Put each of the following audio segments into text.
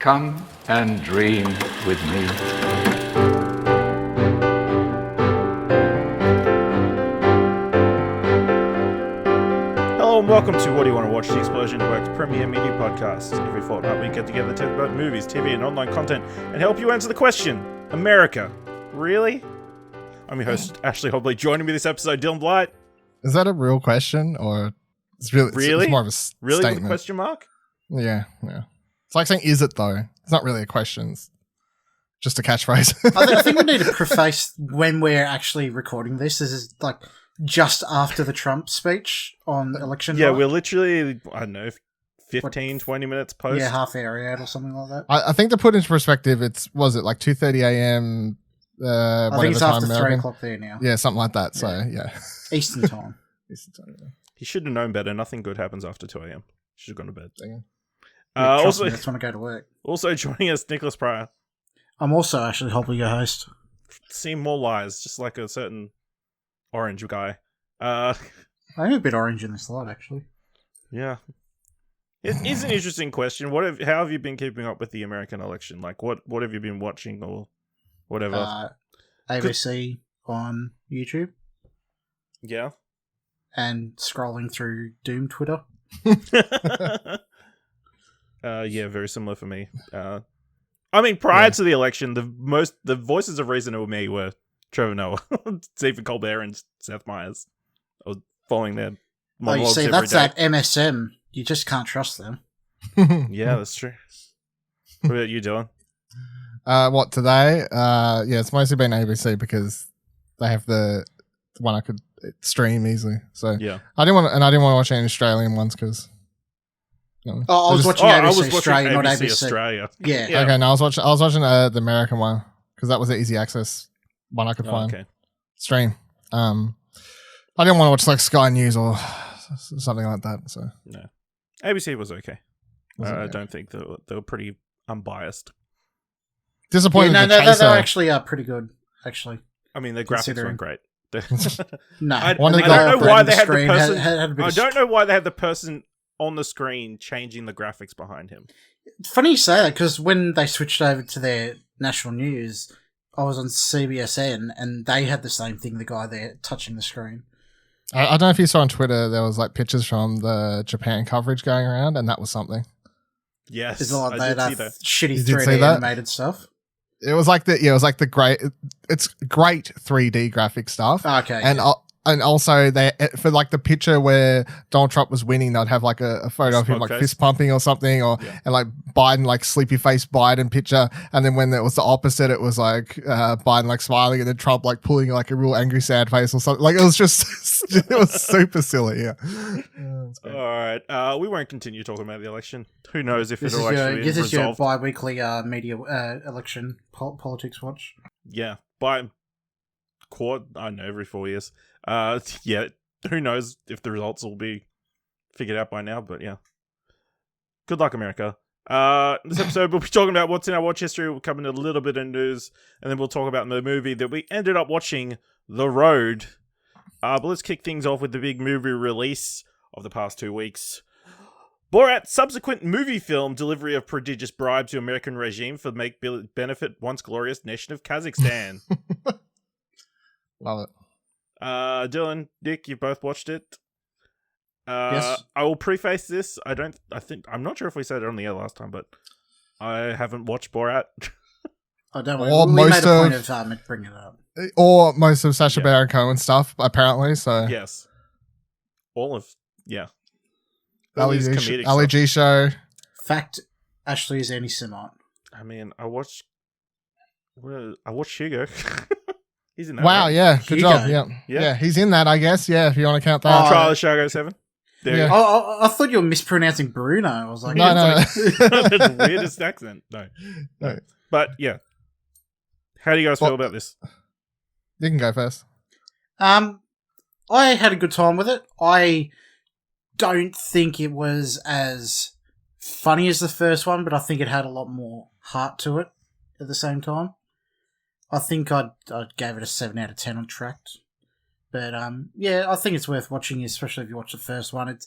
Come and dream with me. Hello and welcome to What Do You Want to Watch, the Explosion Network's premier media podcast. Every fortnight we get together to talk about movies, TV and online content and help you answer the question, America, really? I'm your host, Ashley Hobley. Joining me this episode, Dylan Blight. Is that a real question or it's really? It's more of a really statement. With a question mark? Yeah. It's like saying, is it though? It's not really a question. It's just a catchphrase. I think we need to preface when we're actually recording this. This is like just after the Trump speech on election night. Yeah, we're literally, I don't know, 15, 20 minutes post. Yeah, half hour out or something like that. I think to put into perspective, was it like 2:30 a.m. I think it's after 3 o'clock there now. Yeah, something like that. So yeah. Eastern time. Yeah. He should have known better. Nothing good happens after 2 a.m. Should have gone to bed. Also, I just want to go to work. Also joining us, Nicholas Pryor. I'm also actually Hobley, your host. Seen more lies, just like a certain orange guy. I am a bit orange in this light, actually. Yeah. It is an interesting question. How have you been keeping up with the American election? Like, what have you been watching or whatever? ABC on YouTube. Yeah. And scrolling through Doom Twitter. Yeah, very similar for me. I mean, prior to the election, the voices of reason with me were Trevor Noah, Stephen Colbert, and Seth Meyers. I was following their monologues every day. That's that MSM. You just can't trust them. Yeah, that's true. What about you, Dylan? What today? Yeah, it's mostly been ABC because they have the one I could stream easily. So yeah, I didn't want to watch any Australian ones because. I was watching ABC Australia, not ABC ABC Australia. Yeah. Okay, no, I was watching the American one because that was the easy access one I could find. Okay. Stream. I didn't want to watch like Sky News or something like that. So no, ABC was okay. I don't think they were pretty unbiased. Disappointed. Yeah, they're actually pretty good. Actually, I mean, the graphics weren't great. No, I don't know why they had the person. I don't know why they had the person on the screen changing the graphics behind him. Funny you say that because when they switched over to their national news, I was on CBSN and they had the same thing. The guy there touching the screen. I don't know if you saw on Twitter, there was like pictures from the Japan coverage going around, and that was something. Yes, it's like that shitty 3D animated stuff. It was like the great. It's great 3D graphic stuff. Okay, and also they for like the picture where Donald Trump was winning, they'd have like a photo of him like fist pumping or something, and like Biden like sleepy face Biden picture, and then when it was the opposite, it was like Biden like smiling and then Trump like pulling like a real angry sad face or something. Like it was just it was super silly. Yeah. All right, we won't continue talking about the election. Who knows if it'll actually be resolved. This is your bi-weekly media election politics watch. Yeah, I don't know, every 4 years. Yeah, who knows if the results will be figured out by now, but yeah. Good luck, America. This episode, we'll be talking about what's in our watch history. We'll cover a little bit of news, and then we'll talk about the movie that we ended up watching, The Road. But let's kick things off with the big movie release of the past 2 weeks. Borat Subsequent Moviefilm, delivery of prodigious bribe to American regime for make benefit once glorious nation of Kazakhstan. Love it. Dylan, Nick, you both watched it. Yes. I will preface this. I'm not sure if we said it on the air last time, but I haven't watched Borat. I don't know. We made a point of bringing it up. Or most of Sacha Baron Cohen stuff, apparently. So yes, all of Ali G show. Fact: Ashley is anti-Semite. I mean, I watched Hugo. He's in that. Wow, right? Yeah, good Hugo. job. Yeah, he's in that, I guess. Yeah, if you want to count that. Trial of Chicago 7. Yeah. I thought you were mispronouncing Bruno. I was like, no. That's the weirdest accent. No. But yeah, how do you guys feel about this? You can go first. I had a good time with it. I don't think it was as funny as the first one, but I think it had a lot more heart to it at the same time. I think I gave it a 7 out of 10 on Trakt. But yeah, I think it's worth watching, especially if you watch the first one.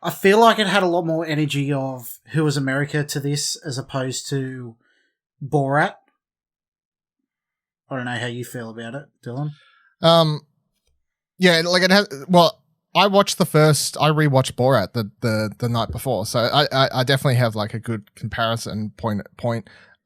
I feel like it had a lot more energy of Who Was America to this as opposed to Borat. I don't know how you feel about it, Dylan. Yeah, like it has. Well, I rewatched Borat the night before, so I definitely have like a good comparison point.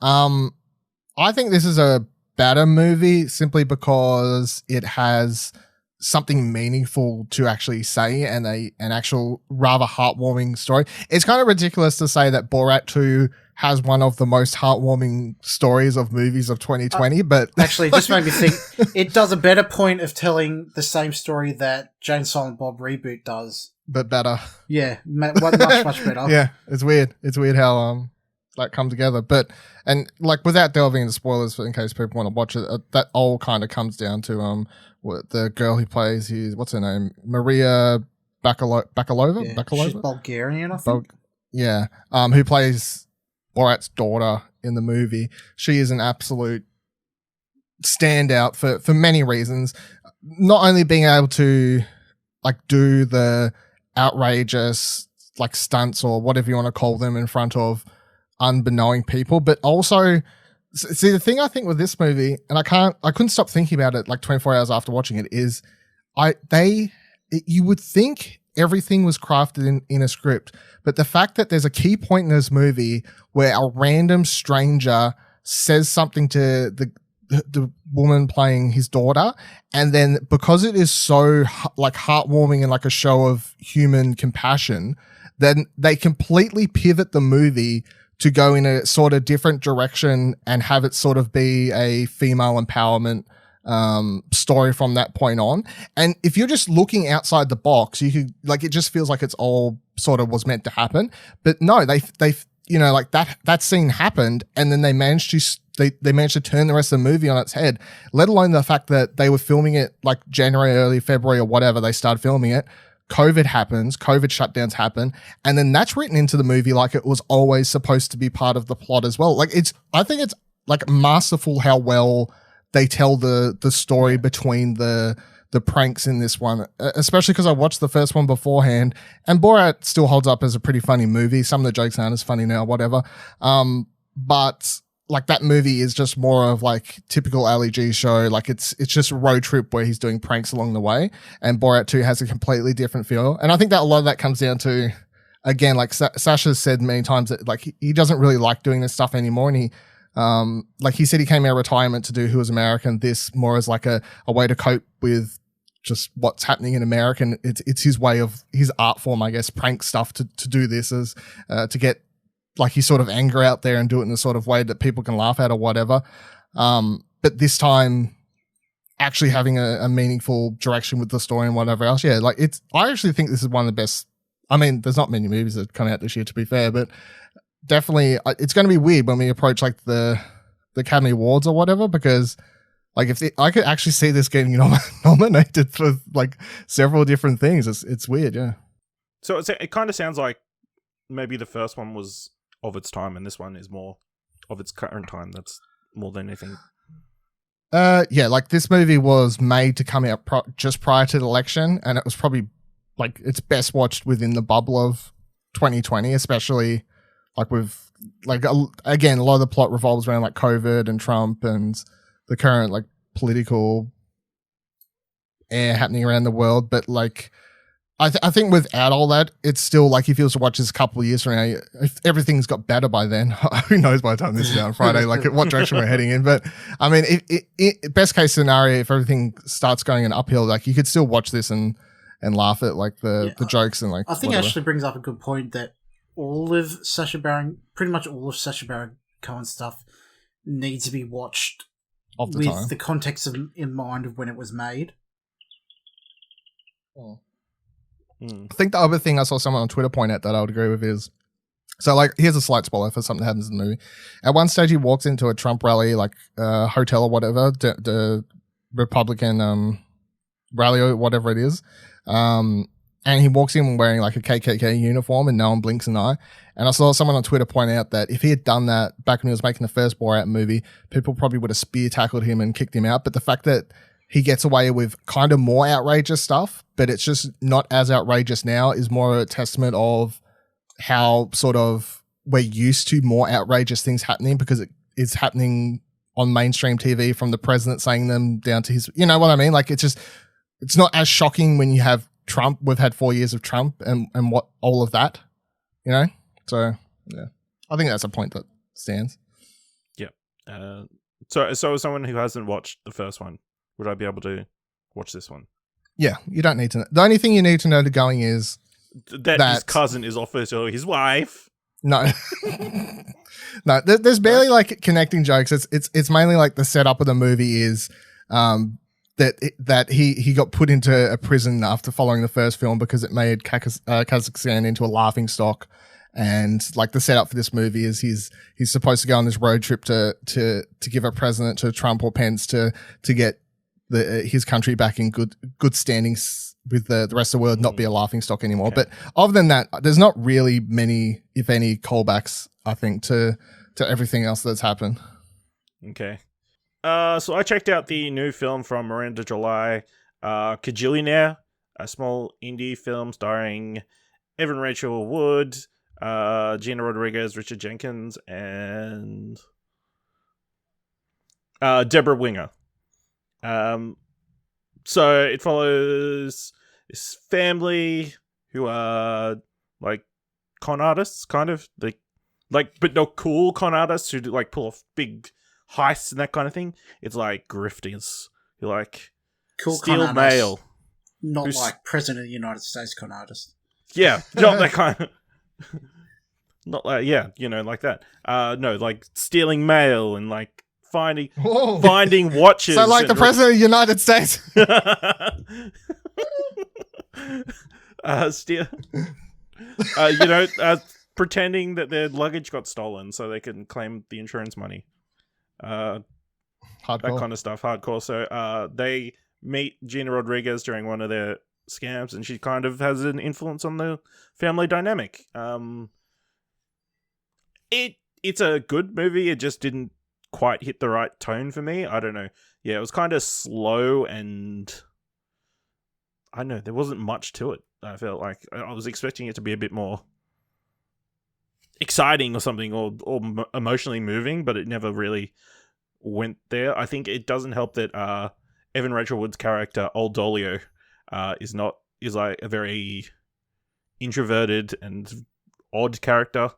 I think this is a better movie simply because it has something meaningful to actually say and an actual rather heartwarming story. It's kind of ridiculous to say that Borat 2 has one of the most heartwarming stories of movies of 2020, but actually it just made me think it does a better point of telling the same story that Jane Silent Bob reboot does, but better. Yeah, much better. Yeah, it's weird. It's weird how that come together. But and like without delving into spoilers, in case people want to watch it, that all kind of comes down to the girl who plays what's her name, Maria Bakalova. Yeah, Bakalova? she's Bulgarian, I think. Who plays Borat's daughter in the movie. She is an absolute standout for many reasons. Not only being able to like do the outrageous like stunts or whatever you want to call them in front of unbeknowing people, but also see the thing I think with this movie, and I couldn't stop thinking about it like 24 hours after watching it, is you would think everything was crafted in a script, but the fact that there's a key point in this movie where a random stranger says something to the woman playing his daughter, and then because it is so like heartwarming and like a show of human compassion, then they completely pivot the movie to go in a sort of different direction and have it sort of be a female empowerment story from that point on. And if you're just looking outside the box, you could like, it just feels like it's all sort of was meant to happen. But no, they you know, like that scene happened, and then they managed to turn the rest of the movie on its head, let alone the fact that they were filming it like January, early February or whatever they started filming it. COVID happens, COVID shutdowns happen, and then that's written into the movie like it was always supposed to be part of the plot as well. Like I think it's like masterful how well they tell the story between the pranks in this one, especially because I watched the first one beforehand, and Borat still holds up as a pretty funny movie. Some of the jokes aren't as funny now, whatever. But like that movie is just more of like typical Ali G show. Like it's just a road trip where he's doing pranks along the way, and Borat 2 has a completely different feel. And I think that a lot of that comes down to, again, like Sasha's said many times that like he doesn't really like doing this stuff anymore. And he, like he said, he came out of retirement to do Who Was American, this more as like a way to cope with just what's happening in America. And it's his way of his art form, I guess, prank stuff to do this as, to get like his sort of anger out there and do it in a sort of way that people can laugh at or whatever. But this time actually having a meaningful direction with the story and whatever else. Yeah. Like I actually think this is one of the best. I mean, there's not many movies that come out this year, to be fair, but definitely it's going to be weird when we approach like the Academy Awards or whatever, because like I could actually see this getting nominated for like several different things. It's weird. Yeah. So it kind of sounds like maybe the first one was of its time, and this one is more of its current time. That's more than anything. Yeah, like this movie was made to come out just prior to the election, and it was probably like it's best watched within the bubble of 2020, especially like with like again, a lot of the plot revolves around like COVID and Trump and the current like political air happening around the world. But like I think without all that, it's still like if you was to watch this a couple of years from now, if everything's got better by then, who knows by the time this is out on Friday, like what direction we're heading in. But I mean, best case scenario, if everything starts going an uphill, like you could still watch this and laugh at like the jokes and like. I think whatever. Ashley brings up a good point that pretty much all of Sacha Baron Cohen's stuff needs to be watched with the context in mind of when it was made. Oh. I think the other thing I saw someone on Twitter point out that I would agree with is, so like here's a slight spoiler for something that happens in the movie. At one stage he walks into a Trump rally, like hotel or whatever, the Republican rally or whatever it is, and he walks in wearing like a KKK uniform and no one blinks an eye. And I saw someone on Twitter point out that if he had done that back when he was making the first Borat movie, people probably would have spear tackled him and kicked him out. But the fact that he gets away with kind of more outrageous stuff, but it's just not as outrageous now, is more a testament of how sort of we're used to more outrageous things happening because it is happening on mainstream TV, from the president saying them down to his, you know what I mean? Like, it's not as shocking when you have Trump. We've had 4 years of Trump and what all of that, you know? So, yeah, I think that's a point that stands. Yeah. So as someone who hasn't watched the first one, would I be able to watch this one? Yeah, you don't need to know. The only thing you need to know to going is that his cousin is offered to his wife. No. No, there's barely like connecting jokes. It's mainly like the setup of the movie is that he got put into a prison after following the first film because it made Kazakhstan into a laughing stock. And like the setup for this movie is he's supposed to go on this road trip to give a present to Trump or Pence to get his country back in good standings with the rest of the world, not be a laughing stock anymore. Okay. But other than that, there's not really many, if any, callbacks, I think, to everything else that's happened. Okay. So I checked out the new film from Miranda July, Kajillionaire, a small indie film starring Evan Rachel Wood, Gina Rodriguez, Richard Jenkins, and Deborah Winger. So it follows this family who are like con artists, kind of like but no cool con artists who do like pull off big heists and that kind of thing. It's like grifters who like cool steal mail, not like President of the United States con artist. Yeah, not that kind of. Not like like that. No, like stealing mail and like finding watches. So like the President of the United States. Pretending that their luggage got stolen so they can claim the insurance money. Hardcore. That kind of stuff, hardcore. So they meet Gina Rodriguez during one of their scams, and she kind of has an influence on the family dynamic. It's a good movie. It just didn't quite hit the right tone for me. I don't know. Yeah, it was kind of slow, and I don't know, there wasn't much to it. I felt like I was expecting it to be a bit more exciting or something, or emotionally moving, but it never really went there. I think it doesn't help that Evan Rachel Wood's character, Old Dolio, is like a very introverted and odd character.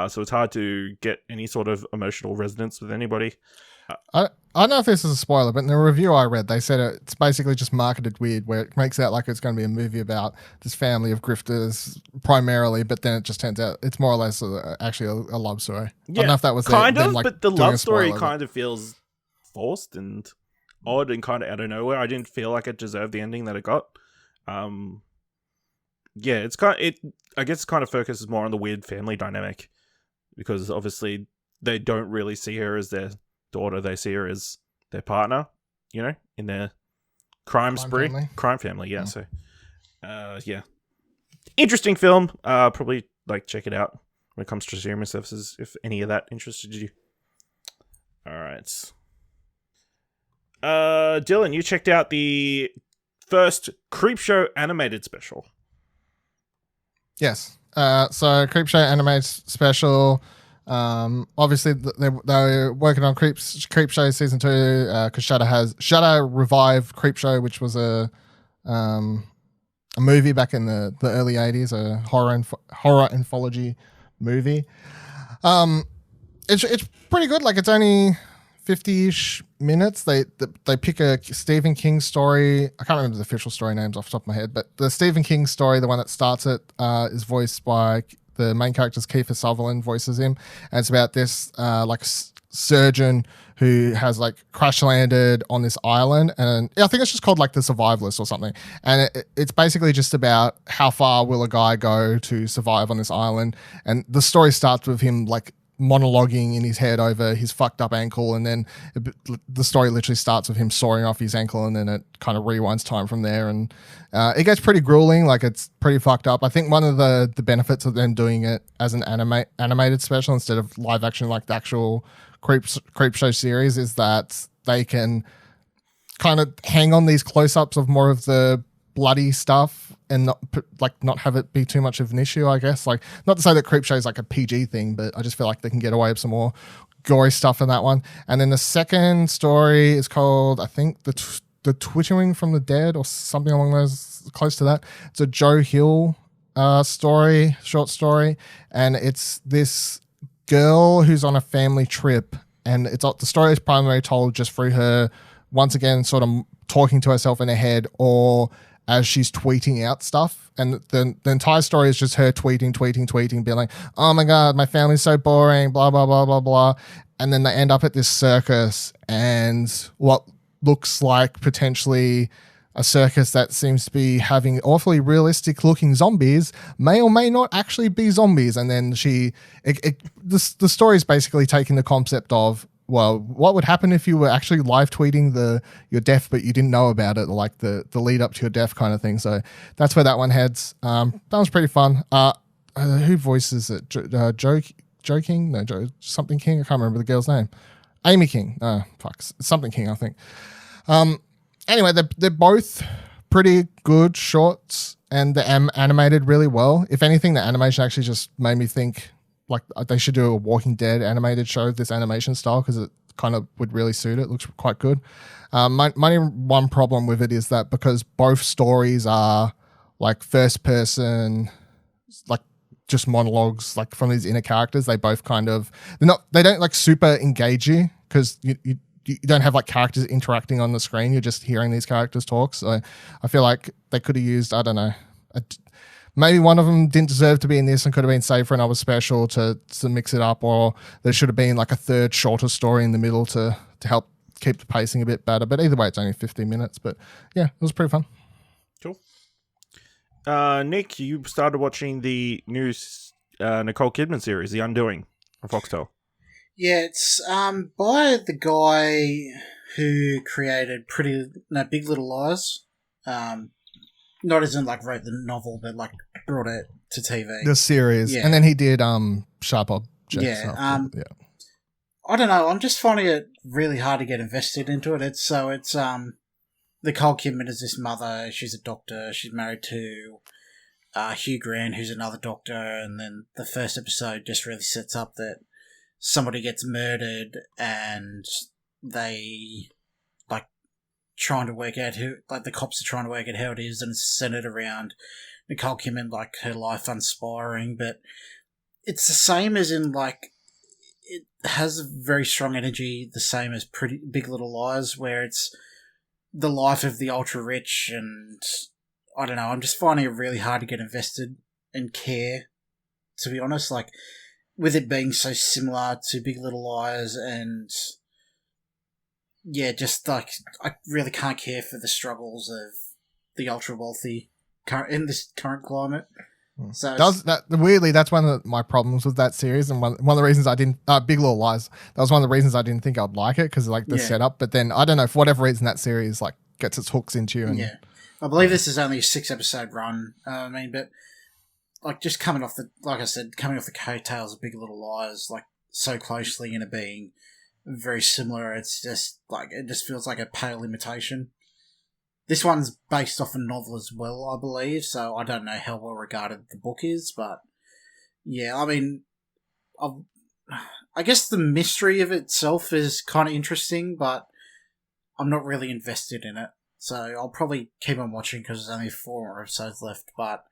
So it's hard to get any sort of emotional resonance with anybody. I don't know if this is a spoiler, but in the review I read, they said it's basically just marketed weird, where it makes out like it's going to be a movie about this family of grifters primarily, but then it just turns out it's more or less actually a love story. Yeah, I don't know if that was but the love story kind of feels forced and odd and kind of out of nowhere. I didn't feel like it deserved the ending that it got. Yeah, I guess it kind of focuses more on the weird family dynamic, because obviously they don't really see her as their daughter, they see her as their partner, in their crime spree. Crime family, yeah. So, yeah. Interesting film. Probably, check it out when it comes to streaming services, if any of that interested you. Alright. Dylan, you checked out the first Creepshow animated special. Yes. So Creepshow animated special. Obviously they're working on Creepshow season 2 because Shudder revived Creepshow, which was a movie back in the early 80s, a horror anthology movie. It's pretty good. Like, it's only 50-ish minutes. They pick a Stephen King story. I can't remember the official story names off the top of my head, but the Stephen King story, the one that starts it, is voiced by the main character's Kiefer Sutherland voices him, and it's about this surgeon who has crash landed on this island, and I think it's just called the Survivalist or something, and it's basically just about how far will a guy go to survive on this island, and the story starts with him monologuing in his head over his fucked up ankle, and then the story literally starts with him sawing off his ankle, and then it kind of rewinds time from there, and it gets pretty grueling. It's pretty fucked up. I think one of the benefits of them doing it as an animated special instead of live action, like the actual Creepshow series, is that they can kind of hang on these close-ups of more of the bloody stuff and not have it be too much of an issue, I guess. Like, not to say that Creepshow is like a PG thing, but I just feel like they can get away with some more gory stuff in that one. And then the second story is called, I think, the Twittering from the Dead or something along those, close to that. It's a Joe Hill short story, and it's this girl who's on a family trip, and the story is primarily told just through her once again sort of talking to herself in her head or as she's tweeting out stuff. And the entire story is just her tweeting, being like, oh my God, my family's so boring, blah, blah, blah, blah, blah. And then they end up at this circus, and what looks like potentially a circus that seems to be having awfully realistic looking zombies may or may not actually be zombies. And then the story is basically taking the concept of, well, what would happen if you were actually live tweeting your death, but you didn't know about it, like the lead up to your death kind of thing. So that's where that one heads. That was pretty fun. Who voices it? Joe King? No, Joe something King. I can't remember the girl's name. Amy King. Something King, I think. Anyway, they're both pretty good shorts, and they're animated really well. If anything, the animation actually just made me think like they should do a Walking Dead animated show of this animation style, because it kind of would really suit it. It looks quite good. My one problem with it is that because both stories are like first person, like just monologues, like from these inner characters, they both kind of they don't like super engage you, because you don't have like characters interacting on the screen. You're just hearing these characters talk. So I feel like they could have used, I don't know, maybe one of them didn't deserve to be in this and could have been saved for another special to mix it up, or there should have been like a third shorter story in the middle to help keep the pacing a bit better. But either way, it's only 15 minutes. But yeah, it was pretty fun. Cool. Nick, you started watching the new Nicole Kidman series, The Undoing, on Foxtel. Yeah, it's by the guy who created Big Little Lies. Not as in like wrote the novel, but like brought it to TV. The series. Yeah. And then he did Sharp Objects. Yeah. I don't know, I'm just finding it really hard to get invested into it. It's Nicole Kidman is this mother, she's a doctor, she's married to Hugh Grant, who's another doctor, and then the first episode just really sets up that somebody gets murdered and they trying to work out the cops are trying to work out how it is, and it's centered around Nicole Kidman, like her life unspiring, but it's the same as in like it has a very strong energy, the same as Big Little Lies, where it's the life of the ultra rich, and I don't know, I'm just finding it really hard to get invested and care, to be honest, like with it being so similar to Big Little Lies, and yeah, just like I really can't care for the struggles of the ultra wealthy in this current climate. So weirdly, that's one of my problems with that series, and one of the reasons I didn't Big Little Lies. That was one of the reasons I didn't think I'd like it, because like the setup. But then I don't know, for whatever reason, that series like gets its hooks into you. And, I believe this is only a 6-episode run. But like just coming off the coattails of Big Little Lies, like so closely into being very similar, it's just like it just feels like a pale imitation. This one's based off a novel as well, I believe, so I don't know how well regarded the book is, but yeah, I mean, I guess the mystery of itself is kind of interesting, but I'm not really invested in it, so I'll probably keep on watching because there's only 4 more episodes left, but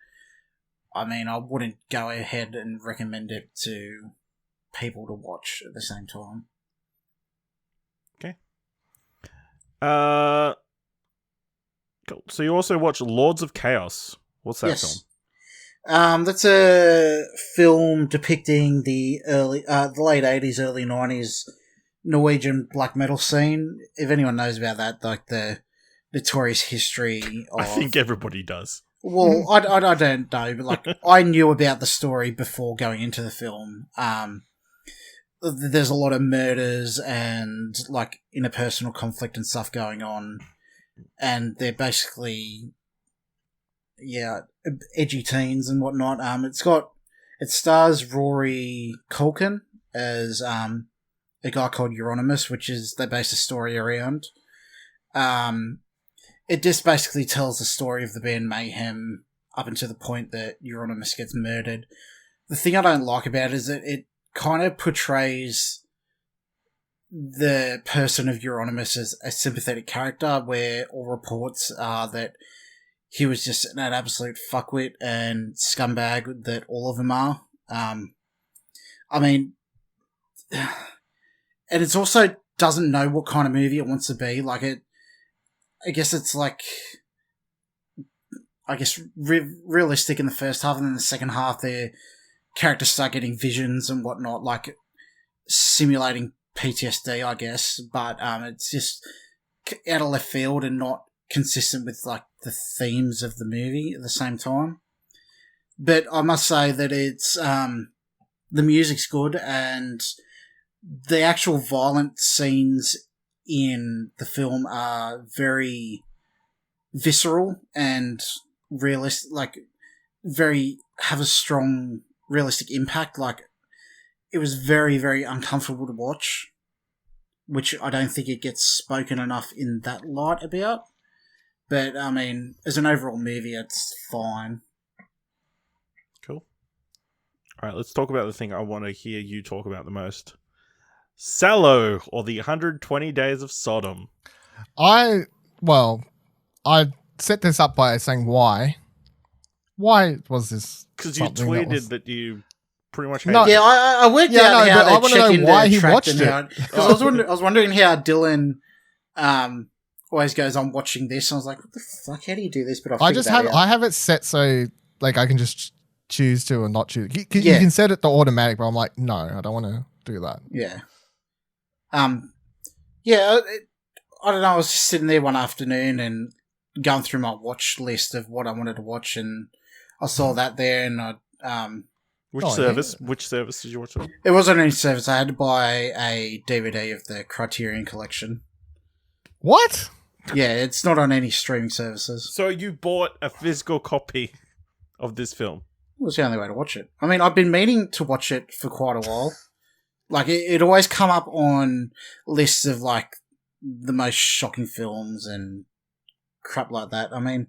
I mean, I wouldn't go ahead and recommend it to people to watch at the same time. Okay. Cool. So you also watch Lords of Chaos. What's that film? That's a film depicting the late 80s, early 90s Norwegian black metal scene. If anyone knows about that, like the notorious history of... I think everybody does. Well, I don't know, but like I knew about the story before going into the film. There's a lot of murders and like interpersonal conflict and stuff going on, and they're basically edgy teens and whatnot. It stars Rory Culkin as a guy called Euronymous, which is they based a story around. it just basically tells the story of the band Mayhem up until the point that Euronymous gets murdered. The thing I don't like about it is that it kind of portrays the person of Euronymous as a sympathetic character, where all reports are that he was just an absolute fuckwit and scumbag that all of them are. I mean, and it's also doesn't know what kind of movie it wants to be. Like I guess it's like, realistic in the first half, and then the second half, their characters start getting visions and whatnot, like simulating PTSD, I guess. But it's just out of left field and not consistent with like the themes of the movie at the same time. But I must say that it's the music's good, and the actual violent scenes in the film are very visceral and realistic, like have a strong realistic impact. Like, it was very, very uncomfortable to watch, which I don't think it gets spoken enough in that light about. But, I mean, as an overall movie, it's fine. Cool. All right, let's talk about the thing I want to hear you talk about the most. Sallow, or the 120 Days of Sodom. I set this up by saying why. Why was this? Because you tweeted that you pretty much hated it. Yeah, I worked out how I want to know why he watched it. Because I was wondering how Dylan always goes on watching this. And I was like, what the fuck? How do you do this? But I have it set so like I can just choose to or not choose. You can set it to automatic, but I'm like, no, I don't want to do that. Yeah. I don't know. I was just sitting there one afternoon and going through my watch list of what I wanted to watch, and I saw that there, and I Which service did you watch it on? It wasn't any service. I had to buy a DVD of the Criterion Collection. What? Yeah, it's not on any streaming services. So you bought a physical copy of this film? It was the only way to watch it. I mean, I've been meaning to watch it for quite a while. Like, it always come up on lists of, like, the most shocking films and crap like that. I mean...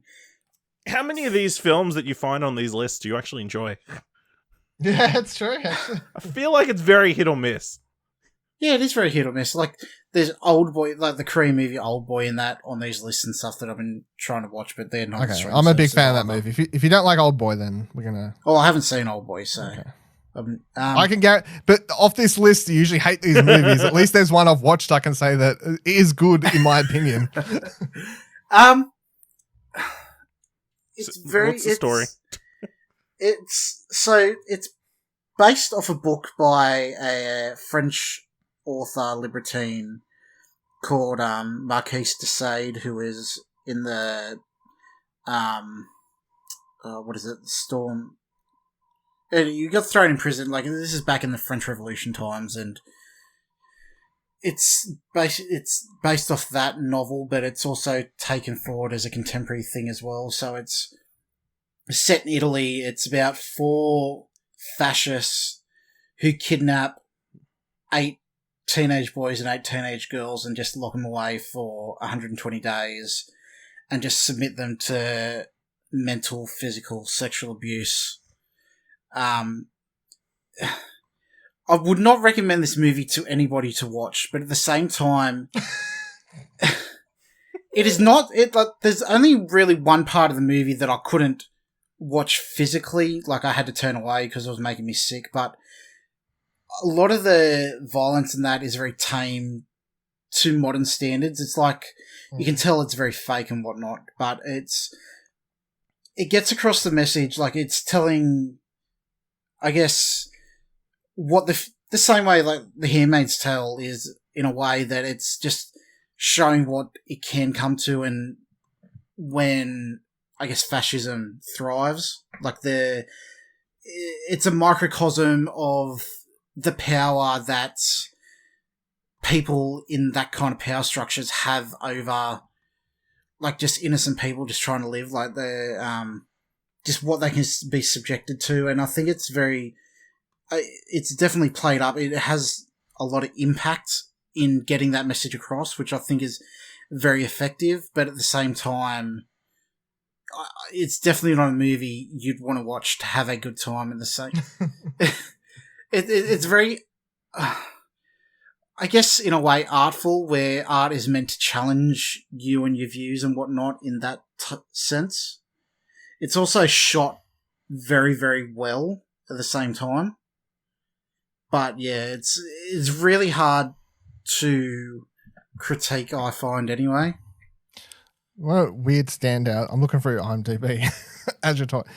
How many of these films that you find on these lists do you actually enjoy? Yeah, it's true. I feel like it's very hit or miss. Yeah, it is very hit or miss. Like, there's Old Boy, like the Korean movie Old Boy in that, on these lists and stuff that I've been trying to watch, but they're not. Okay, I'm a big fan of that movie. If you don't like Old Boy, then we're gonna... Oh, I haven't seen Old Boy, so... Okay. I can but off this list, you usually hate these movies. At least there's one I've watched I can say that it is good, in my opinion. It's very... What's the story? It's based off a book by a French author, libertine, called Marquise de Sade, who is in the... what is it? Storm... You got thrown in prison. Like, this is back in the French Revolution times, and it's based off that novel, but it's also taken forward as a contemporary thing as well. So it's set in Italy. It's about 4 fascists who kidnap 8 teenage boys and 8 teenage girls and just lock them away for 120 days and just submit them to mental, physical, sexual abuse. I would not recommend this movie to anybody to watch, but at the same time, it is not. There's only really one part of the movie that I couldn't watch physically. Like, I had to turn away because it was making me sick. But a lot of the violence in that is very tame to modern standards. It's like you can tell it's very fake and whatnot, but it gets across the message. Like, it's telling, I guess, what the same way like The Handmaid's Tale is, in a way that it's just showing what it can come to, and when, I guess, fascism thrives. Like, it's a microcosm of the power that people in that kind of power structures have over, like, just innocent people just trying to live, like just what they can be subjected to. And I think it's it's definitely played up. It has a lot of impact in getting that message across, which I think is very effective, but at the same time, it's definitely not a movie you'd want to watch to have a good time in the same. It's very, I guess, in a way, artful, where art is meant to challenge you and your views and whatnot in that sense. It's also shot very, very well at the same time. But yeah, it's really hard to critique, I find, anyway. What a weird standout. I'm looking through IMDb as you're talking.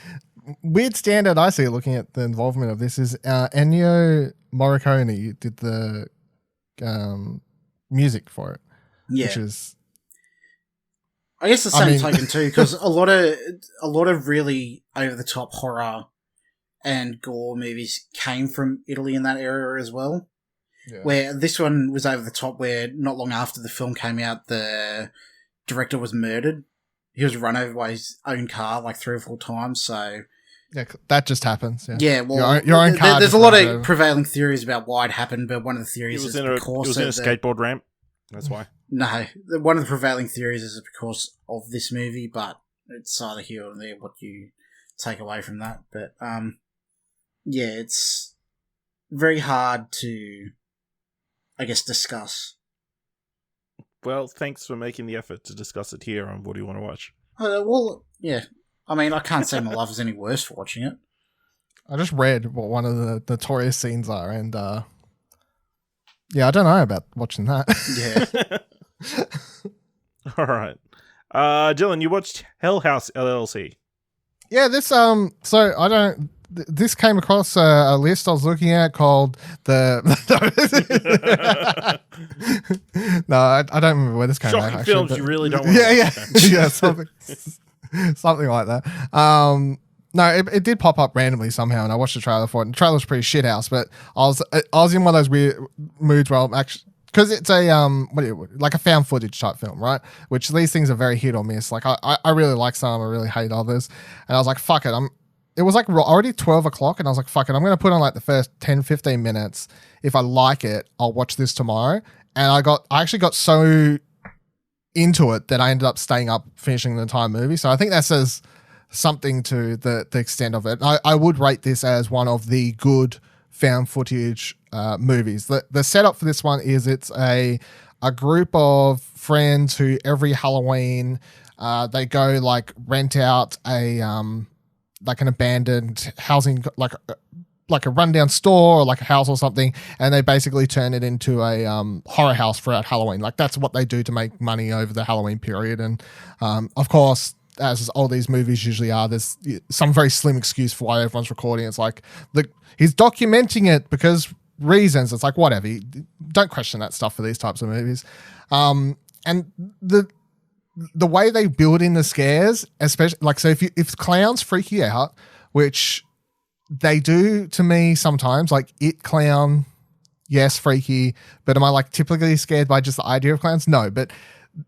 Weird standout I see looking at the involvement of this is Ennio Morricone did the music for it. Yeah. Which is... I guess the same token too, because a lot of really over-the-top horror and gore movies came from Italy in that era as well. Yeah. Where this one was over the top, where not long after the film came out, the director was murdered. He was run over by his own car like 3 or 4 times, so... Yeah, that just happens. Yeah, well, your own car. There's a lot of prevailing theories about why it happened, but one of the theories is because... It was in a skateboard ramp, that's why. No, one of the prevailing theories is because of this movie, but it's either here or there what you take away from that. But, yeah, it's very hard to, I guess, discuss. Well, thanks for making the effort to discuss it here on What Do You Want to Watch? Well, yeah. I mean, I can't say my life is any worse for watching it. I just read what one of the notorious scenes are, and yeah, I don't know about watching that. Yeah. All right. Dylan, you watched Hell House LLC. Yeah, this so I don't... This came across a list I was looking at called the... No, I don't remember where this came Shocking out. Actually, films but... you really don't want to watch. Yeah, something like that. No, it did pop up randomly somehow, and I watched the trailer for it. And the trailer was pretty shithouse, but I was in one of those weird moods where I'm actually... Because it's a like a found footage type film, right? Which these things are very hit or miss. Like I really like some, I really hate others, and I was like, fuck it. It was like already 12 o'clock, and I was like, fuck it. I'm going to put on like the first 10, 15 minutes. If I like it, I'll watch this tomorrow. And I actually got so into it that I ended up staying up finishing the entire movie. So I think that says something to the extent of it. I would rate this as one of the good found footage movies. The setup for this one is it's a group of friends who every Halloween they go like rent out a like an abandoned housing, like a rundown store or like a house or something, and they basically turn it into a horror house throughout Halloween. Like that's what they do to make money over the Halloween period. And of course, as all these movies usually are, there's some very slim excuse for why everyone's recording. It's like, look, he's documenting it because reasons. It's like, whatever. Don't question that stuff for these types of movies. And the way they build in the scares, especially like, so if clowns freak you out, which they do to me sometimes, like It clown, yes, freaky, but am I like typically scared by just the idea of clowns? No, but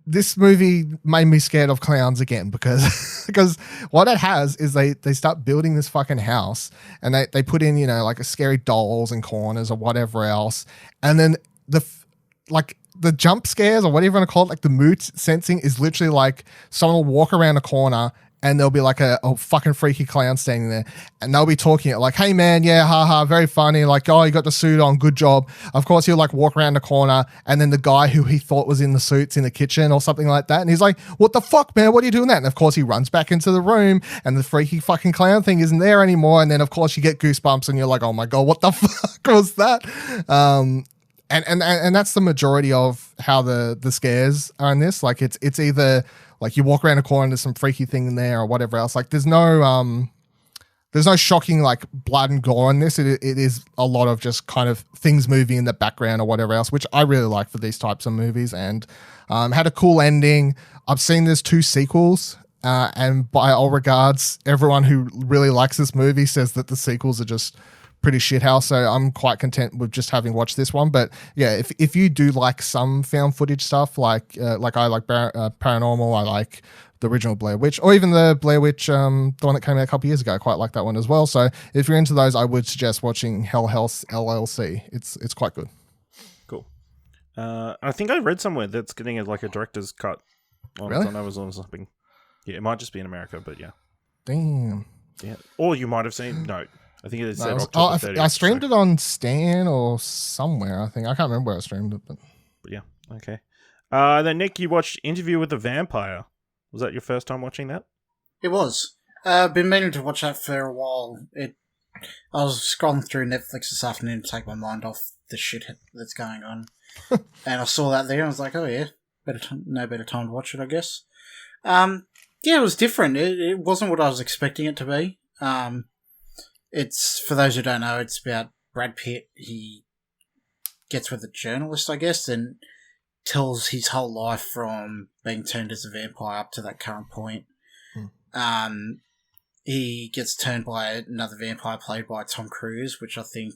this movie made me scared of clowns again because what it has is they start building this fucking house, and they put in, you know, like a scary dolls and corners or whatever else, and then the jump scares or whatever you want to call it, like the mood sensing is literally like someone will walk around a corner and there'll be like a fucking freaky clown standing there, and they'll be talking like, hey man, yeah, haha, very funny, like, oh, you got the suit on, good job. Of course he'll like walk around the corner, and then the guy who he thought was in the suit's in the kitchen or something like that, and he's like, what the fuck, man, what are you doing that? And of course he runs back into the room, and the freaky fucking clown thing isn't there anymore, and then of course you get goosebumps and you're like, oh my god, what the fuck was that? And that's the majority of how the scares are in this. Like it's either like you walk around a corner and there's some freaky thing in there or whatever else. Like there's no shocking like blood and gore in this. It is a lot of just kind of things moving in the background or whatever else, which I really like for these types of movies. And had a cool ending. I've seen there's 2 sequels. And by all regards, everyone who really likes this movie says that the sequels are just pretty shithouse, so I'm quite content with just having watched this one. But yeah, if you do like some found footage stuff, like I like paranormal, I like the original Blair Witch, or even the Blair Witch, the one that came out a couple years ago, I quite like that one as well. So if you're into those, I would suggest watching Hell House LLC. It's quite good. Cool. I think I read somewhere that's getting a director's cut on Amazon or something. Yeah, it might just be in America, but yeah. Damn. Yeah. Or you might have seen... No, I think it said October 30th. I streamed it on Stan or somewhere, I think. I can't remember where I streamed it, but yeah, okay. Then, Nick, you watched Interview with the Vampire. Was that your first time watching that? It was. I've been meaning to watch that for a while. I was scrolling through Netflix this afternoon to take my mind off the shit that's going on. And I saw that there, and I was like, oh yeah, no better time to watch it, I guess. Yeah, it was different. It wasn't what I was expecting it to be. It's, for those who don't know, it's about Brad Pitt. He gets with a journalist, I guess, and tells his whole life from being turned as a vampire up to that current point. He gets turned by another vampire played by Tom Cruise, which I think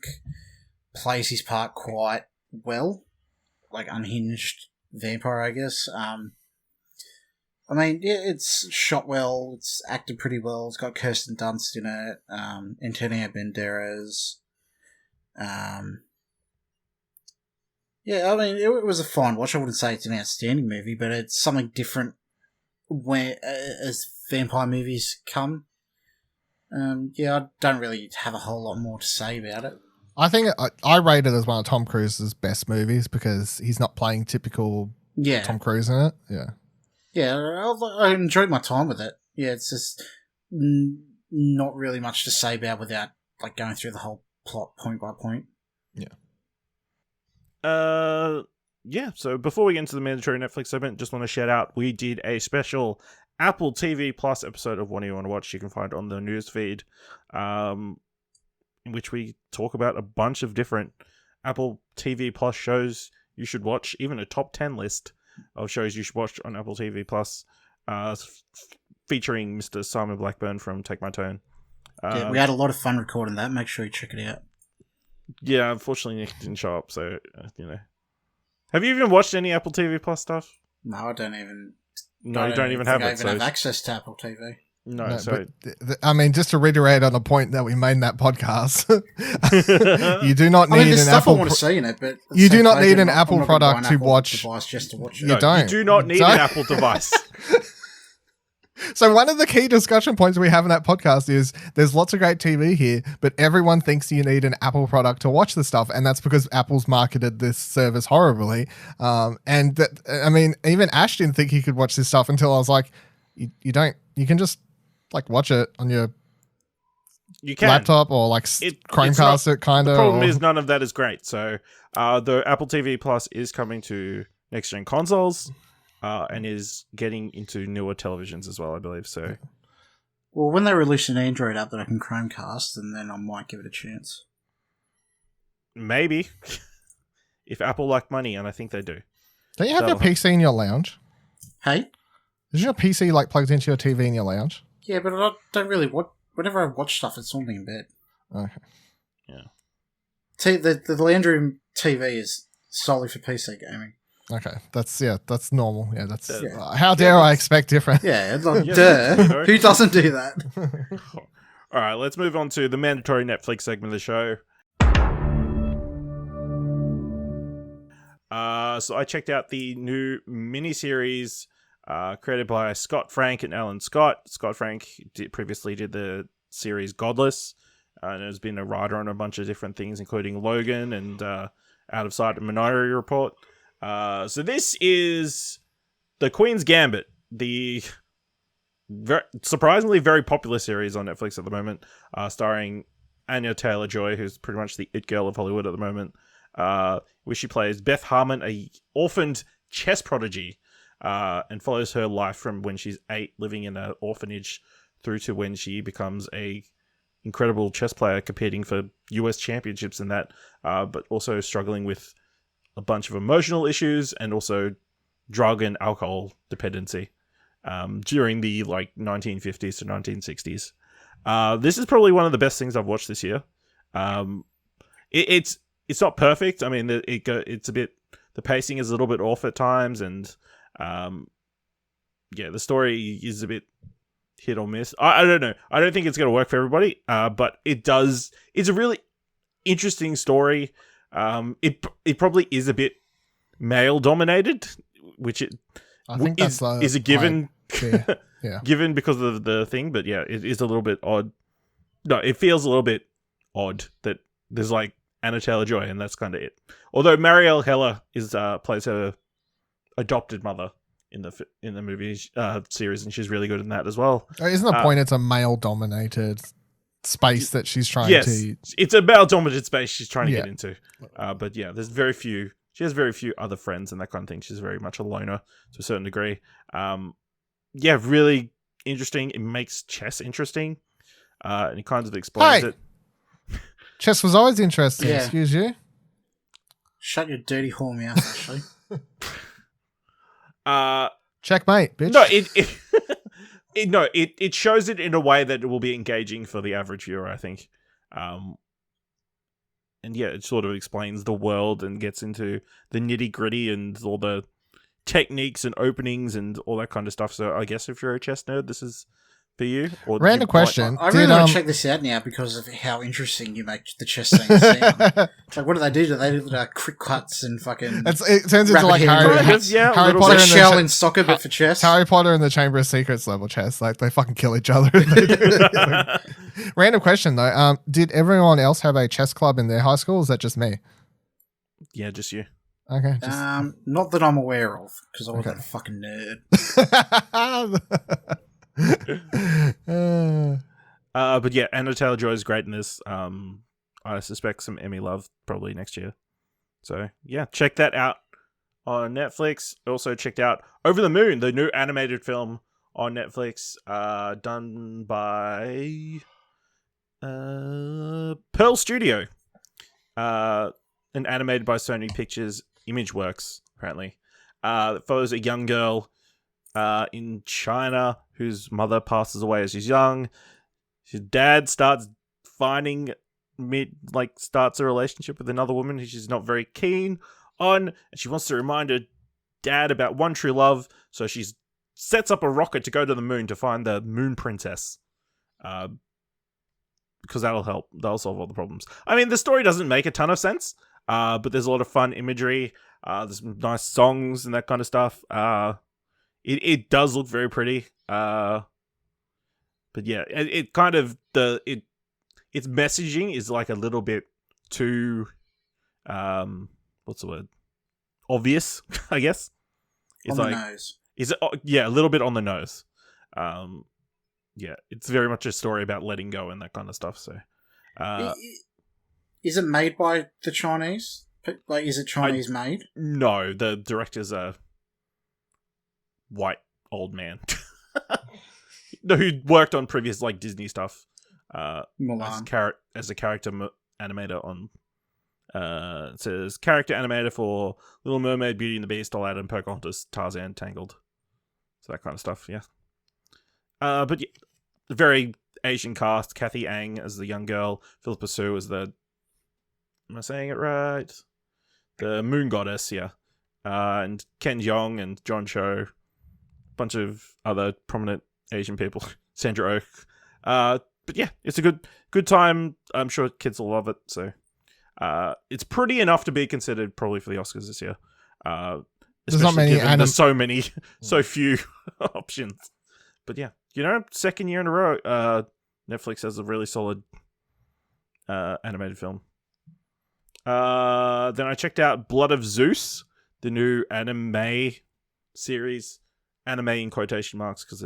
plays his part quite well. Like, unhinged vampire, I guess. I mean, yeah, it's shot well, it's acted pretty well, it's got Kirsten Dunst in it, Antonio Banderas. Yeah, I mean, it was a fine watch. I wouldn't say it's an outstanding movie, but it's something different as vampire movies come. Yeah, I don't really have a whole lot more to say about it. I think I rate it as one of Tom Cruise's best movies because he's not playing typical Tom Cruise in it. Yeah. Yeah, I enjoyed my time with it. Yeah, it's just not really much to say about without going through the whole plot point by point. Yeah. Yeah, so before we get into the mandatory Netflix segment, just want to shout out, we did a special Apple TV Plus episode of What Do You Want to Watch. You can find on the news feed, in which we talk about a bunch of different Apple TV Plus shows you should watch, even a top 10 list of shows you should watch on Apple TV Plus, featuring Mr. Simon Blackburn from Take My Turn. Yeah, we had a lot of fun recording that. Make sure you check it out. Yeah, unfortunately Nick didn't show up, so, Have you even watched any Apple TV Plus stuff? No, I don't even... No, you don't even have it. I even have access to Apple TV. No, so... I mean, just to reiterate on the point that we made in that podcast, you do not need there's an stuff Apple... I want to see in it, but... You do not need an Apple product to watch... Just to watch it. You don't. You do not need an Apple device. So one of the key discussion points we have in that podcast is there's lots of great TV here, but everyone thinks you need an Apple product to watch the stuff, and that's because Apple's marketed this service horribly. And that, I mean, even Ash didn't think he could watch this stuff until I was like, you don't. You can just watch it on your laptop or Chromecast it kind of. The problem is none of that is great. So the Apple TV Plus is coming to next gen consoles. And is getting into newer televisions as well, I believe. So, well, when they release an Android app that I can Chromecast, and then I might give it a chance. Maybe, if Apple like money, and I think they do. Don't you have your PC in your lounge? Hey, is your PC plugged into your TV in your lounge? Yeah, but I don't really watch. Whenever I watch stuff, it's normally in bed. Okay. Yeah. The lounge room TV is solely for PC gaming. Okay, that's normal. Yeah, that's how dare I expect different? Yeah, duh. Who doesn't do that? All right, let's move on to the mandatory Netflix segment of the show. So I checked out the new miniseries created by Scott Frank and Alan Scott. Scott Frank previously did the series Godless, and has been a writer on a bunch of different things, including Logan and Out of Sight and Minority Report. So this is The Queen's Gambit, the surprisingly very popular series on Netflix at the moment, starring Anya Taylor-Joy, who's pretty much the it girl of Hollywood at the moment, where she plays Beth Harmon, a orphaned chess prodigy, and follows her life from when she's 8, living in an orphanage, through to when she becomes a incredible chess player competing for US championships and that, but also struggling with a bunch of emotional issues and also drug and alcohol dependency during the 1950s to 1960s. This is probably one of the best things I've watched this year. It's not perfect. I mean, it's a bit, the pacing is a little bit off at times, and the story is a bit hit or miss. I don't know. I don't think it's going to work for everybody, but it does. It's a really interesting story. It probably is a bit male dominated, which I think is a given. Yeah. Given because of the thing, but yeah, it is a little bit odd. No, it feels a little bit odd that there's like Anna Taylor-Joy, and that's kind of it. Although Marielle Heller plays her adopted mother in the movie series, and she's really good in that as well. Isn't the point it's a male-dominated space that she's trying to... it's a male-dominated space she's trying to get into. But yeah, there's very few... She has very few other friends and that kind of thing. She's very much a loner to a certain degree. Yeah, really interesting. It makes chess interesting. And it kind of explains it. Chess was always interesting, Yeah. Excuse you. Shut your dirty whore mouth, Ashley. Checkmate, bitch. No, it shows it in a way that it will be engaging for the average viewer, I think. And yeah, it sort of explains the world and gets into the nitty-gritty and all the techniques and openings and all that kind of stuff. So I guess if you're a chess nerd, this is for you. Or Random question. I really want to check this out now because of how interesting you make the chess scenes sound. Like, what do they do? Do they do quick cuts and fucking... It turns into like Harry Potter like Shell in soccer, but for chess? Harry Potter and the Chamber of Secrets level chess. Like, they fucking kill each other. Random question, though. Did everyone else have a chess club in their high school, or is that just me? Yeah, just you. Okay. Not that I'm aware of, because I wasn't a fucking nerd. But yeah, Anna Taylor-Joy is great in this. I suspect some Emmy love probably next year. So yeah, check that out on Netflix. Also checked out Over the Moon, the new animated film on Netflix, done by Pearl Studio, and animated by Sony Pictures Imageworks. Apparently, it follows a young girl in China whose mother passes away as she's young. His dad starts starts a relationship with another woman who she's not very keen on, and she wants to remind her dad about one true love, so she sets up a rocket to go to the moon to find the moon princess. Because that'll help. That'll solve all the problems. I mean, the story doesn't make a ton of sense, but there's a lot of fun imagery. There's some nice songs and that kind of stuff. It does look very pretty. But yeah, it kind of its messaging is like a little bit too what's the word? Obvious, I guess. It's on the nose. Is it? Yeah, a little bit on the nose. Yeah, it's very much a story about letting go and that kind of stuff. So, is it made by the Chinese? Like, is it Chinese made? No, the director's a white old man. No, who worked on previous like Disney stuff. As a character animator on. It says character animator for Little Mermaid, Beauty and the Beast, Aladdin, Pocahontas, Tarzan, Tangled. So that kind of stuff, yeah. But yeah, very Asian cast. Kathy Ang as the young girl. Philippa Sue as the... Am I saying it right? The moon goddess, yeah. And Ken Jeong and John Cho. Bunch of other prominent Asian people. Sandra Oh. But yeah, it's a good time. I'm sure kids will love it, so... it's pretty enough to be considered probably for the Oscars this year. There's not many. There's so few options. But yeah, second year in a row, Netflix has a really solid animated film. Then I checked out Blood of Zeus, the new anime series. Anime in quotation marks because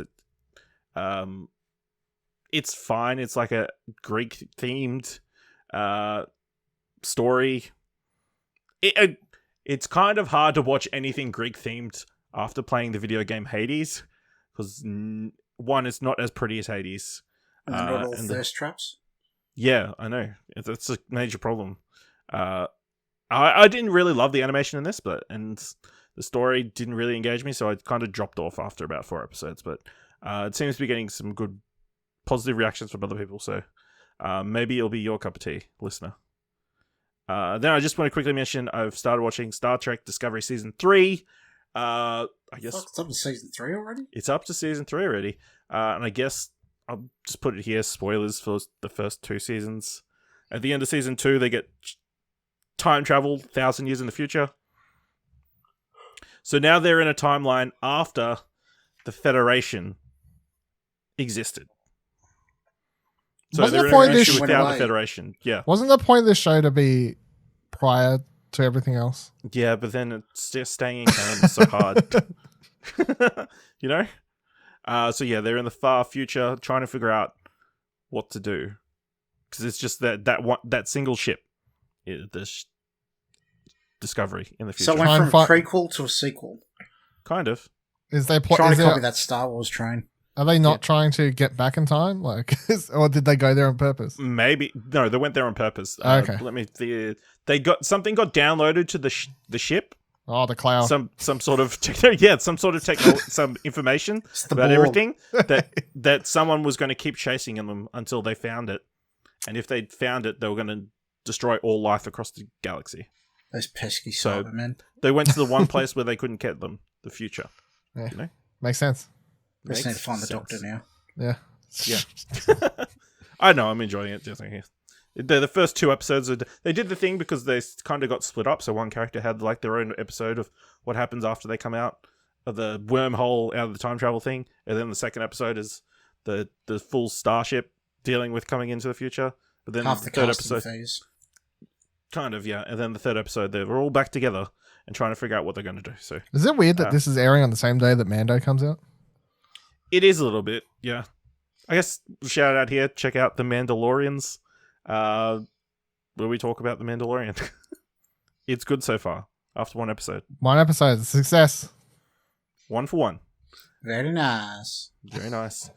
it's fine. It's like a Greek themed story. It's kind of hard to watch anything Greek themed after playing the video game Hades, because one, it's not as pretty as Hades. And not all thirst traps. Yeah, I know. It's a major problem. I didn't really love the animation in this, and the story didn't really engage me, so I kind of dropped off after about 4 episodes. But it seems to be getting some good positive reactions from other people, so maybe it'll be your cup of tea, listener. Then I just want to quickly mention I've started watching Star Trek Discovery Season 3. I guess it's up to Season 3 already? It's up to Season 3 already. And I guess I'll just put it here, spoilers for the first 2 seasons. At the end of Season 2, they get time travel 1,000 years in the future. So now they're in a timeline after the Federation existed. So Wasn't they're the in point a this future went without away? the Federation. Yeah. Wasn't the point of this show to be prior to everything else? Yeah, but then it's just staying in canon is so hard. You know? So yeah, they're in the far future trying to figure out what to do. Because it's just that single ship. Discovery in the future. So it went from a prequel to a sequel. Kind of. Is they Trying to copy that Star Wars train. Are they not trying to get back in time? Like, or did they go there on purpose? Maybe no, they went there on purpose. Okay. They got something got downloaded to the ship. Oh, the cloud. Some sort of some information about ball. everything that someone was going to keep chasing them until they found it, and if they found it, they were going to destroy all life across the galaxy. Those pesky So Cybermen. they went to the one place where they couldn't get them, the future. Yeah. You know? Makes sense. They just need to find the Doctor now. Yeah. Yeah. I know, I'm enjoying it. Just like, the first 2 episodes, they did the thing because they kind of got split up. So one character had like their own episode of what happens after they come out of the wormhole out of the time travel thing. And then the second episode is the full starship dealing with coming into the future. But then Half the the third casting episode... phase. Kind of, yeah. And then the third episode, they were all back together and trying to figure out what they're going to do. So Is it weird that this is airing on the same day that Mando comes out? it is a little bit, yeah. I guess shout out here, check out The Mandalorians, where we talk about The Mandalorian. It's good so far, after 1 episode. 1 episode, success. 1 for 1. Very nice. Very nice.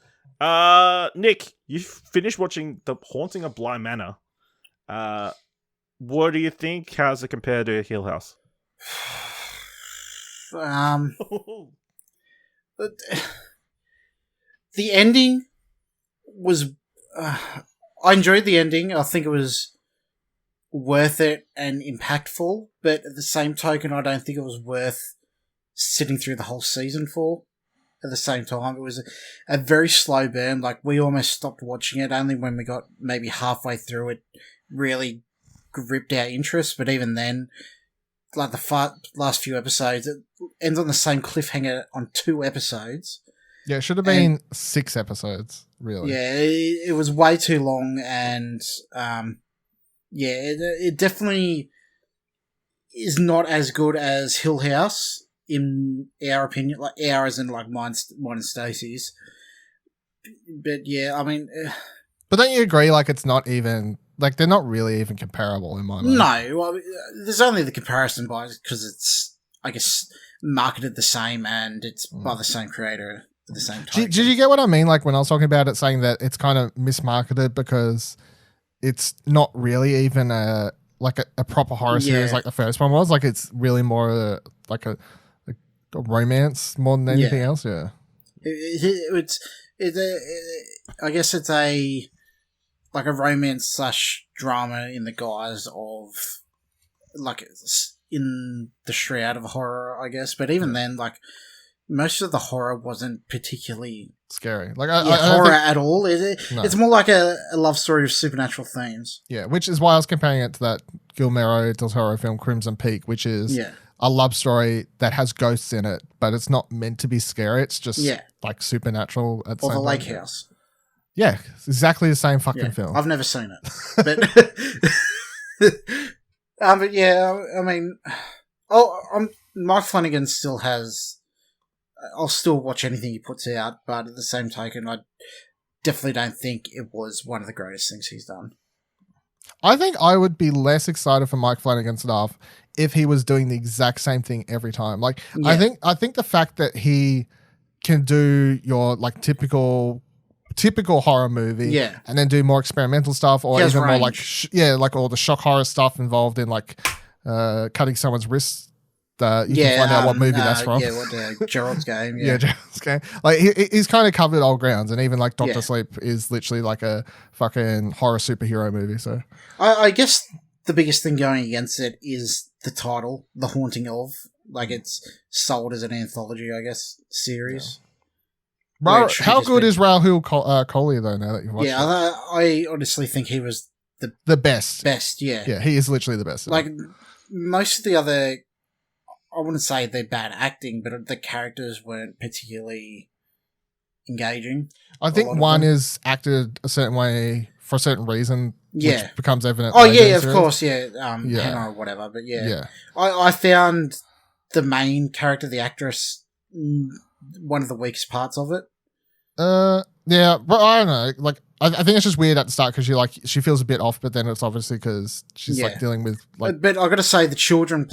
Nick, you finished watching The Haunting of Bly Manor. What do you think? How's it compared to Hill House? The ending was... I enjoyed the ending. I think it was worth it and impactful, but at the same token, I don't think it was worth sitting through the whole season for. At the same time, it was a very slow burn. Like, we almost stopped watching it only when we got maybe halfway through it, really gripped our interest, but even then, like the last few episodes, it ends on the same cliffhanger on 2 episodes. Yeah, it should have been 6 episodes, really. Yeah, it was way too long, and it definitely is not as good as Hill House, in our opinion, like ours and like mine and Stacey's. But yeah, I mean... But don't you agree, like, it's not even... Like, they're not really even comparable in my mind. No, well, there's only the comparison because it's, I guess, marketed the same and it's by the same creator at the same time. Did you get what I mean? Like, when I was talking about it, saying that it's kind of mismarketed because it's not really even a proper horror series like the first one was. Like, it's really more like a romance more than anything else. Yeah. I guess it's a romance / drama in the guise of like in the shroud of horror, I guess. But even then, like, most of the horror wasn't particularly scary. Like horror at all. It's more like a love story of supernatural themes. Yeah, which is why I was comparing it to that Guillermo del Toro film Crimson Peak, which is a love story that has ghosts in it, but it's not meant to be scary. It's just like supernatural at the same time. Or The Lake House. Yeah, it's exactly the same fucking film. I've never seen it, but yeah, I mean, Mike Flanagan still has. I'll still watch anything he puts out, but at the same token, I definitely don't think it was one of the greatest things he's done. I think I would be less excited for Mike Flanagan's stuff if he was doing the exact same thing every time. Like, I think the fact that he can do your like typical horror movie, and then do more experimental stuff, or even more like like all the shock horror stuff involved in like cutting someone's wrists. You can find out what movie that's from. Yeah, what Gerald's Game. Yeah, Gerald's Game. Like he's kind of covered old grounds, and even like Doctor Sleep is literally like a fucking horror superhero movie. So I guess the biggest thing going against it is the title, The Haunting of. Like, it's sold as an anthology, I guess, series. How good is Rahul Kohli though? Now that you've watched, I honestly think he was the best. Best, yeah. Yeah, he is literally the best. Like most of the other, I wouldn't say they're bad acting, but the characters weren't particularly engaging. I think one is acted a certain way for a certain reason, Yeah. which becomes evident. Oh, later in yeah, the of series. course, yeah. Hannah or whatever, but yeah. Yeah. I found the main character, the actress, one of the weakest parts of it. Yeah, but I don't know. Like, I think it's just weird at the start because she feels a bit off, but then it's obviously because she's like dealing with like. But I got to say, the children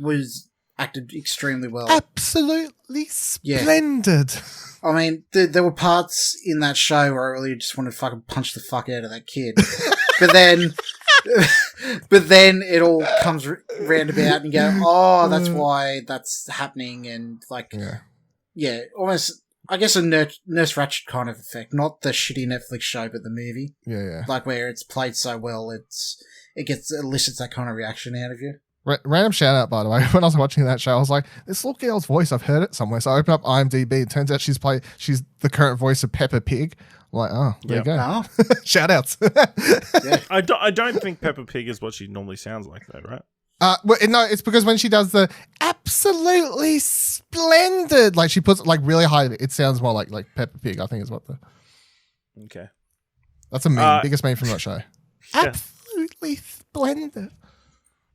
was acted extremely well. Absolutely splendid. I mean, there were parts in that show where I really just wanted to fucking punch the fuck out of that kid, but then it all comes roundabout and you go, oh, that's why that's happening, and like, yeah, almost. I guess a Nurse Ratched kind of effect, not the shitty Netflix show, but the movie. Yeah. Like where it's played so well, it elicits that kind of reaction out of you. Random shout out, by the way. When I was watching that show, I was like, "This little girl's voice, I've heard it somewhere." So I open up IMDb. It turns out she's the current voice of Peppa Pig. I'm like, oh, there you go. Oh. Shout outs. Yeah. I don't think Peppa Pig is what she normally sounds like, though, right? Well, no, it's because when she does the absolutely splendid, like she puts it like really high, it sounds more like Peppa Pig. I think is what the. Okay. That's a meme, biggest meme from that show. Yeah. Absolutely splendid.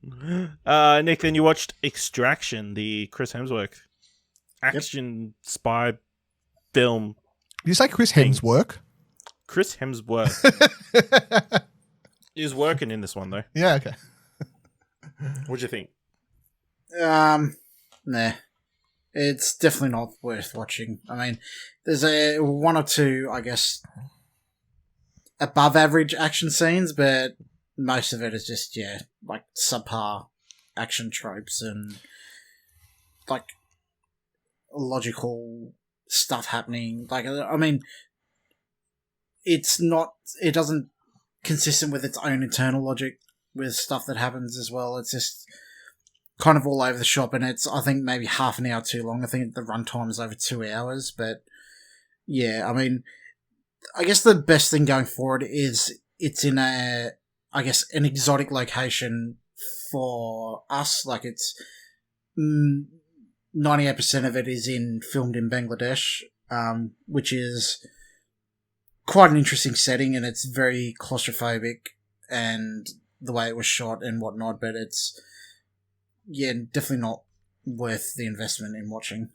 Nick, then you watched Extraction, the Chris Hemsworth action spy film. Did you say Chris Hemsworth? Chris Hemsworth is working in this one though. Yeah. Okay. What'd you think? Nah. It's definitely not worth watching. I mean, there's one or two, I guess, above average action scenes, but most of it is just, like subpar action tropes and like logical stuff happening. Like, I mean, it doesn't consistent with its own internal logic with stuff that happens as well. It's just kind of all over the shop, and it's, I think, maybe half an hour too long. I think the runtime is over 2 hours, but yeah, I mean, I guess the best thing going forward is it's in an exotic location for us. Like, it's 98% of it is filmed in Bangladesh, which is quite an interesting setting, and it's very claustrophobic and the way it was shot and whatnot, but it's definitely not worth the investment in watching.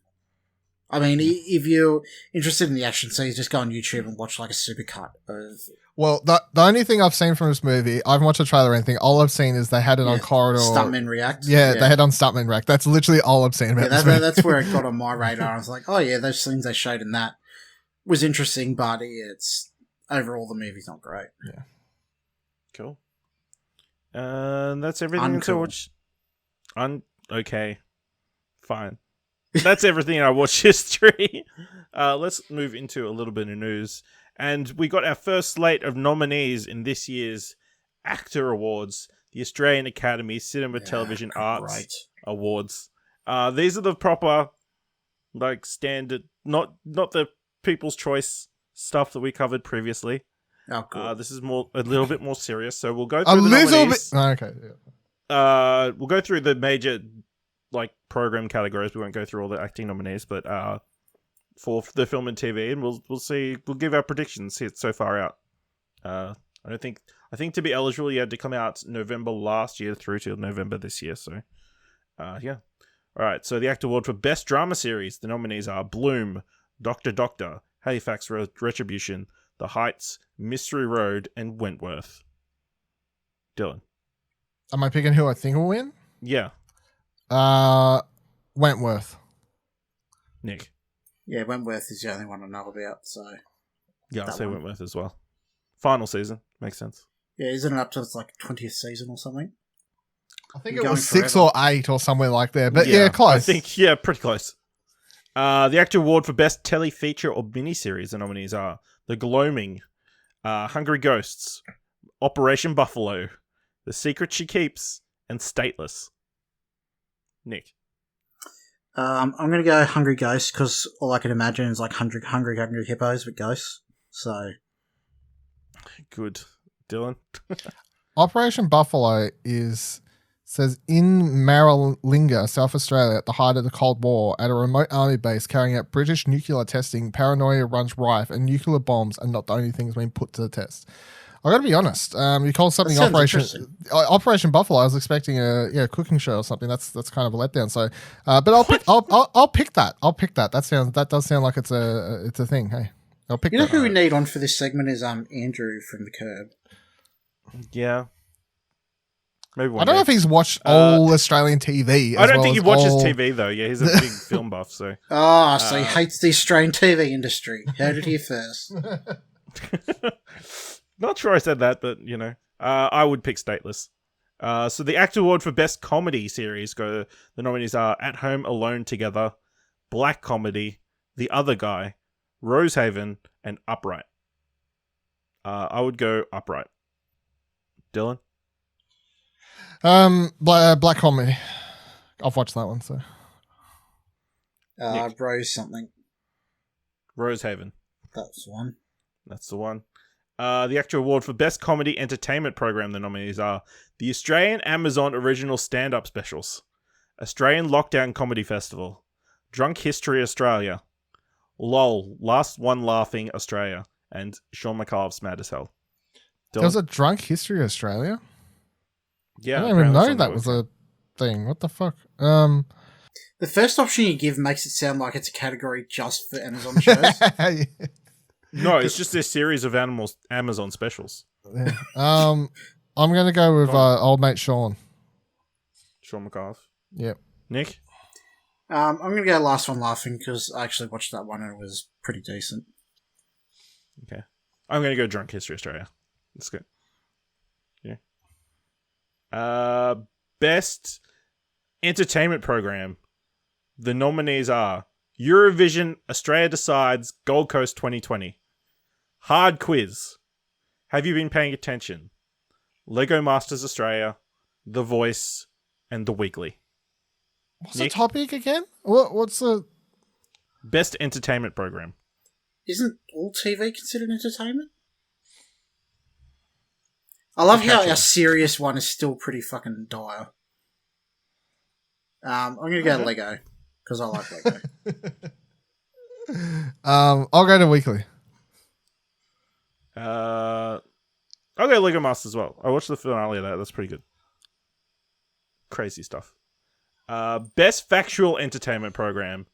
I mean, if you're interested in the action scenes, just go on YouTube and watch like a supercut of. Well, the only thing I've seen from this movie, I haven't watched a trailer or anything. All I've seen is they had it on Corridor. Stuntmen React. Yeah, they had on Stuntmen React. That's literally all I've seen about this movie. That's where it got on my radar. I was like, oh yeah, those scenes they showed in that was interesting, but it's overall the movie's not great. Yeah. Cool. That's everything to watch. Okay. Fine. That's everything in our watch history. Let's move into a little bit of news. And we got our first slate of nominees in this year's AACTA Awards, the Australian Academy Cinema Television Arts Awards. These are the proper, like, standard, not the People's Choice stuff that we covered previously. Oh, cool. This is a little bit more serious, so we'll go through the nominees. Okay, yeah. We'll go through the major, like, program categories. We won't go through all the acting nominees, but for the film and TV, and we'll see. We'll give our predictions so far out. I think to be eligible, you had to come out November last year through to November this year. So, yeah. All right. So the AACTA Award for Best Drama Series, the nominees are Bloom, Doctor, Halifax Retribution, The Heights, Mystery Road, and Wentworth. Dylan. Am I picking who I think will win? Yeah. Wentworth. Nick. Yeah, Wentworth is the only one I know about, so. Yeah, I'll say Wentworth as well. Final season. Makes sense. Yeah, isn't it up to its, like, 20th season or something? I think it was 6 or 8 or somewhere like there, but yeah, close. I think, pretty close. The AACTA Award for Best Telefeature or Miniseries, the nominees are The Gloaming, Hungry Ghosts, Operation Buffalo, The Secret She Keeps, and Stateless. Nick. I'm going to go Hungry Ghosts because all I can imagine is like hungry hippos with ghosts. So. Good. Dylan? Operation Buffalo is Says in Maralinga, South Australia, at the height of the Cold War, at a remote army base carrying out British nuclear testing, paranoia runs rife, and nuclear bombs are not the only things being put to the test. I got to be honest. You call something Operation Buffalo. I was expecting a cooking show or something. That's kind of a letdown. So, but I'll pick that. I'll pick that. That does sound like it's a thing. Hey, I'll pick. You know who we need on for this segment is Andrew from The Curb. Yeah. Maybe I don't know if he's watched all Australian TV. I don't think he watches TV though. Yeah, he's a big film buff. So. So he hates the Australian TV industry. Heard it here first. Not sure I said that, but I would pick Stateless. So the AACTA Award for Best Comedy Series the nominees are At Home Alone Together, Black Comedy, The Other Guy, Rosehaven, and Upright. I would go Upright. Dylan? Black Comedy. I've watched that one, so. Rose something. Rosehaven. That's the one. That's the one. The AACTA Award for Best Comedy Entertainment Program, the nominees are the Australian Amazon Original Stand-Up Specials, Australian Lockdown Comedy Festival, Drunk History Australia, LOL, Last One Laughing Australia, and Sean McCullough's Mad as Hell. Dylan? There was a Drunk History Australia? Yeah. I didn't even know that was a thing. What the fuck? The first option you give makes it sound like it's a category just for Amazon shows. No, it's just this series of Amazon specials. Yeah. I'm going to go with old mate Sean. Sean McCullough. Yep. Nick? I'm going to go Last One Laughing because I actually watched that one and it was pretty decent. Okay. I'm going to go Drunk History Australia. That's good. Yeah. Best Entertainment Program. The nominees are Eurovision Australia Decides Gold Coast 2020, Hard Quiz, Have You Been Paying Attention, Lego Masters Australia, The Voice, and The Weekly. What's Nick? The topic again? What's the Best Entertainment Program? Isn't all TV considered entertainment? I love how our serious one is still pretty fucking dire. I'm going to go Lego, because I like Lego. I'll go to Weekly. I'll go Lego Masters as well. I watched the finale of that. That's pretty good. Crazy stuff. Best Factual Entertainment Program.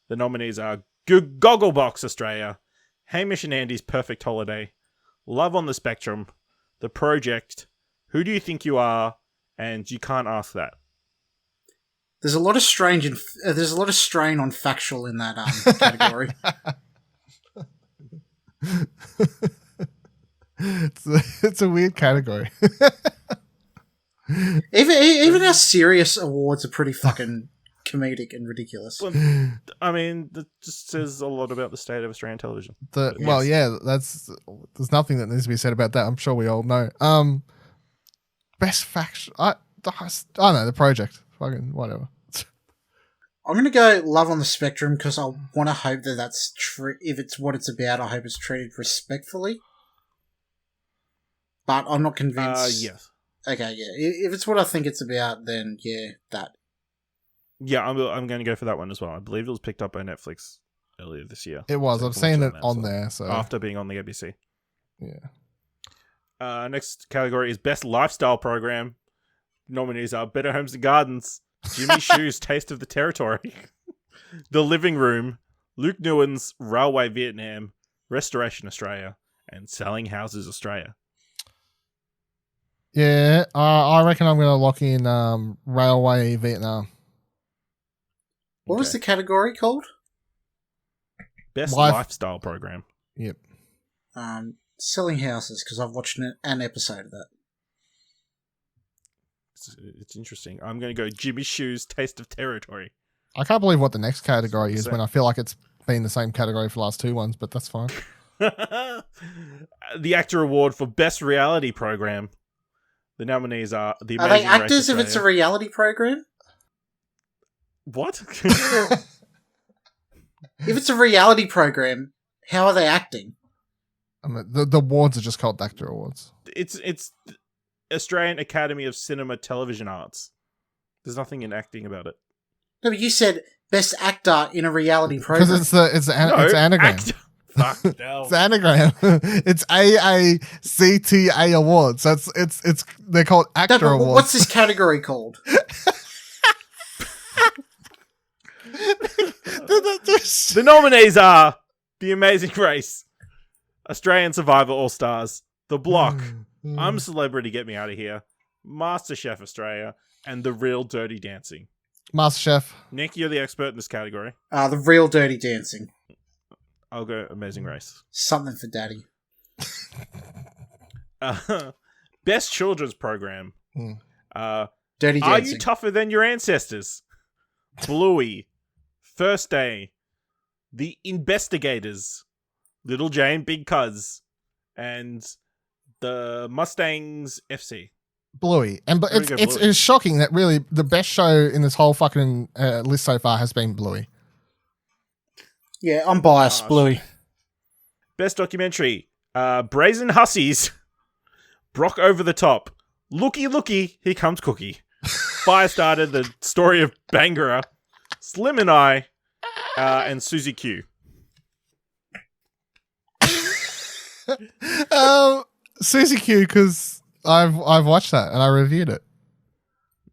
The nominees are Gogglebox Australia, Hamish and Andy's Perfect Holiday, Love on the Spectrum, The Project, Who Do You Think You Are, and You Can't Ask That. There's a lot of there's a lot of strain on factual in that category. It's a weird category. Even our serious awards are pretty fucking comedic and ridiculous. Well, I mean, that just says a lot about the state of Australian television. There's nothing that needs to be said about that. I'm sure we all know. Best faction. I don't know, The Project. Fucking whatever. I'm going to go Love on the Spectrum because I want to hope that that's true. If it's what it's about, I hope it's treated respectfully. But I'm not convinced. Yes. Okay, yeah. If it's what I think it's about, then yeah, that. Yeah, I'm going to go for that one as well. I believe it was picked up by Netflix earlier this year. It was. I've seen it on there. So after being on the ABC. Yeah. Next category is Best Lifestyle Program. Nominees are Better Homes and Gardens, Jimmy Choo's Taste of the Territory, The Living Room, Luke Nguyen's Railway Vietnam, Restoration Australia, and Selling Houses Australia. Yeah, I reckon I'm going to lock in Railway Vietnam. What was the category called? Best Lifestyle Program. Yep. Selling Houses, because I've watched an episode of that. It's interesting. I'm going to go Jimmy Choo's Taste of Territory. I can't believe what the next category is when I feel like it's been the same category for the last two ones, but that's fine. The AACTA Award for Best Reality Program. The nominees are The Amazing Race Are they actors Australia. if it's a reality program? What? If it's a reality program, how are they acting? I mean, the awards are just called AACTA Awards. It's Australian Academy of Cinema Television Arts. There's nothing in acting about it. No, but you said best actor in a reality program. Because it's anagram. Fuck no. It's anagram. It's AACTA Awards. So it's they're called AACTA Awards. What's this category called? The nominees are The Amazing Race, Australian Survivor All Stars, The Block, I'm Celebrity, Get Me Out of Here, MasterChef Australia, and The Real Dirty Dancing. MasterChef. Nick, you're the expert in this category. The Real Dirty Dancing. I'll go Amazing Race. Something for Daddy. Best Children's Program. Dirty Dancing. Are You Tougher Than Your Ancestors? Bluey, First Day, The Investigators, Little Jane, Big Cuz, and the Mustangs FC. Bluey. And it's shocking that really the best show in this whole fucking list so far has been Bluey. Yeah, I'm biased. Bluey. Best Documentary. Brazen Hussies, Brock Over the Top, Looky Looky, Here Comes Cookie, Firestarter, The Story of Bangura, Slim and I, and Susie Q. Susie Q, because I've watched that and I reviewed it.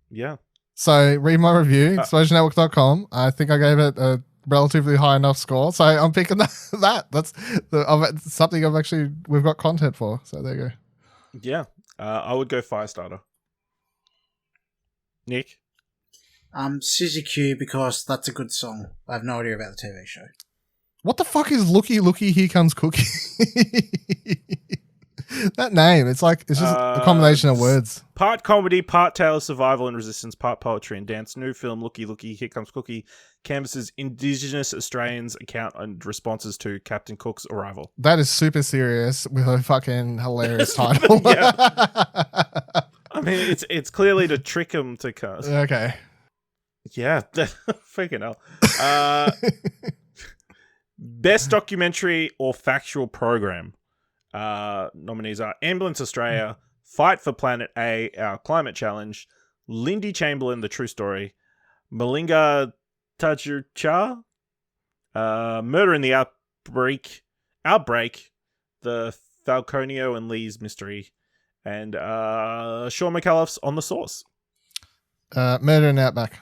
Yeah. So read my review, explosionnetwork.com. I think I gave it a relatively high enough score, so I'm picking that. That's something we've got content for. So there you go. Yeah, I would go Firestarter. Nick? Suzy Q, because that's a good song. I have no idea about the TV show. What the fuck is Looky Looky Here Comes Cookie? That name, it's just a combination of words. Part comedy, part tale of survival and resistance, part poetry and dance. New film, Looky Looky Here Comes Cookie, canvasses Indigenous Australians' account and responses to Captain Cook's arrival. That is super serious with a fucking hilarious title. I mean, it's clearly to trick him to cuss. Okay. Yeah, freaking hell. Best documentary or factual program. Nominees are Ambulance Australia, Fight for Planet A, Our Climate Challenge, Lindy Chamberlain, The True Story, Malinga Tajurcha, Murder in the Outbreak, The Falconio and Lee's Mystery, and Sean McAuliffe's On the Source. Murder in the Outback.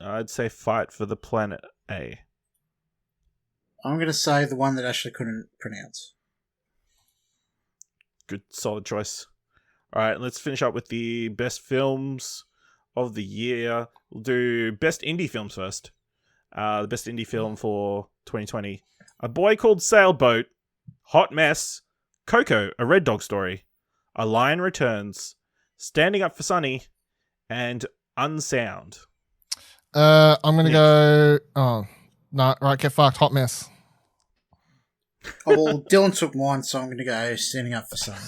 I'd say Fight for the Planet A. I'm going to say the one that Ashley couldn't pronounce. Good, solid choice. All right, let's finish up with the best films of the year. We'll do best indie films first. The best indie film for 2020. A Boy Called Sailboat, Hot Mess, Coco, A Red Dog Story, A Lion Returns, Standing Up for Sunny, and Unsound. I'm going to go... Oh, no, right, get fucked. Hot Mess. Oh, well, Dylan took mine, so I'm going to go Standing Up for Sun.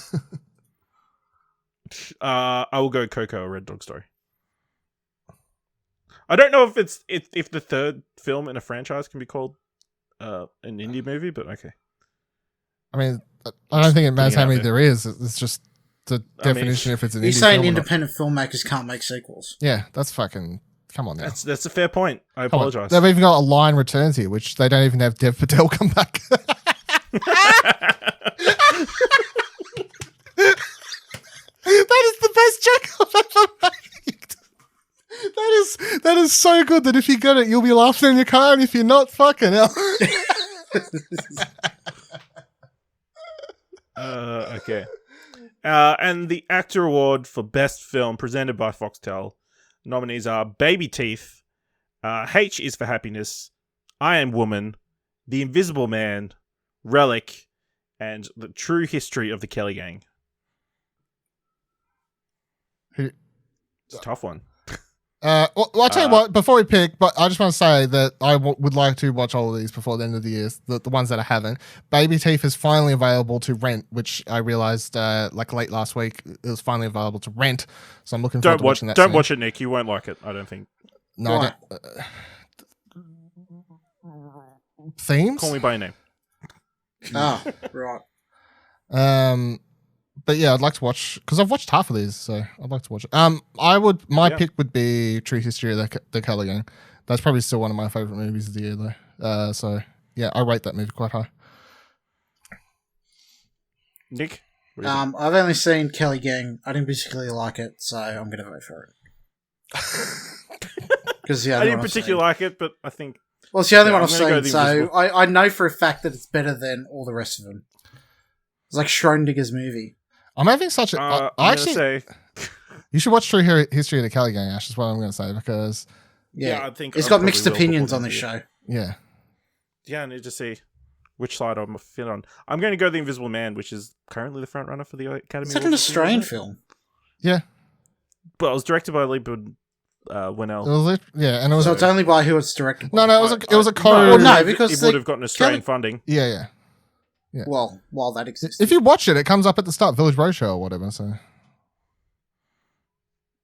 I will go Coco, A Red Dog Story. I don't know if the third film in a franchise can be called an indie movie, but okay. I mean, I don't think it matters how many there is. It's just the definition if it's an indie film. You're saying independent filmmakers can't make sequels? Yeah, that's fucking... Come on now. That's a fair point. I apologize. They've even got A Lion Returns here, which they don't even have Dev Patel come back. That is the best joke I've ever made. That is so good that if you get it, you'll be laughing in your car, and if you're not, fucking hell. Okay. And the AACTA Award for Best Film presented by Foxtel. Nominees are Baby Teeth, H is for Happiness, I Am Woman, The Invisible Man, Relic, and The True History of the Kelly Gang. It's a tough one. Well, I'll tell you what, before we pick, but I just want to say that I would like to watch all of these before the end of the year, the ones that I haven't. Baby Teeth is finally available to rent, which I realized late last week. It was finally available to rent, so I'm looking forward to watching that. Don't watch it, Nick. You won't like it, I don't think. No, I don't. Themes? Call Me By Your Name. Oh, right. But yeah, I'd like to watch because I've watched half of these, so I'd like to watch it. My pick would be True History of the Colour Gang. That's probably still one of my favorite movies of the year, though. So yeah, I rate that movie quite high. Nick, I've only seen Kelly Gang. I didn't particularly like it, so I'm going to vote for it. Because I didn't particularly like it, but I think it's the only one I've seen. So I know for a fact that it's better than all the rest of them. It's like Schrodinger's movie. I'm having such a. I actually say you should watch True History of the Kelly Gang. Ash is what I'm going to say because I think it's got mixed opinions on this show. Yeah, I need to see which side I'm fit on. I'm going to go The Invisible Man, which is currently the front runner for the Academy. Is that an Australian film? Yeah, but it was directed by Lee Winnell. And it was. So it's only by who it's directed by. No, it was a co. No, because it would have gotten Australian funding. Yeah. Well, while that exists. If you watch it, it comes up at the start, Village Roadshow or whatever. So,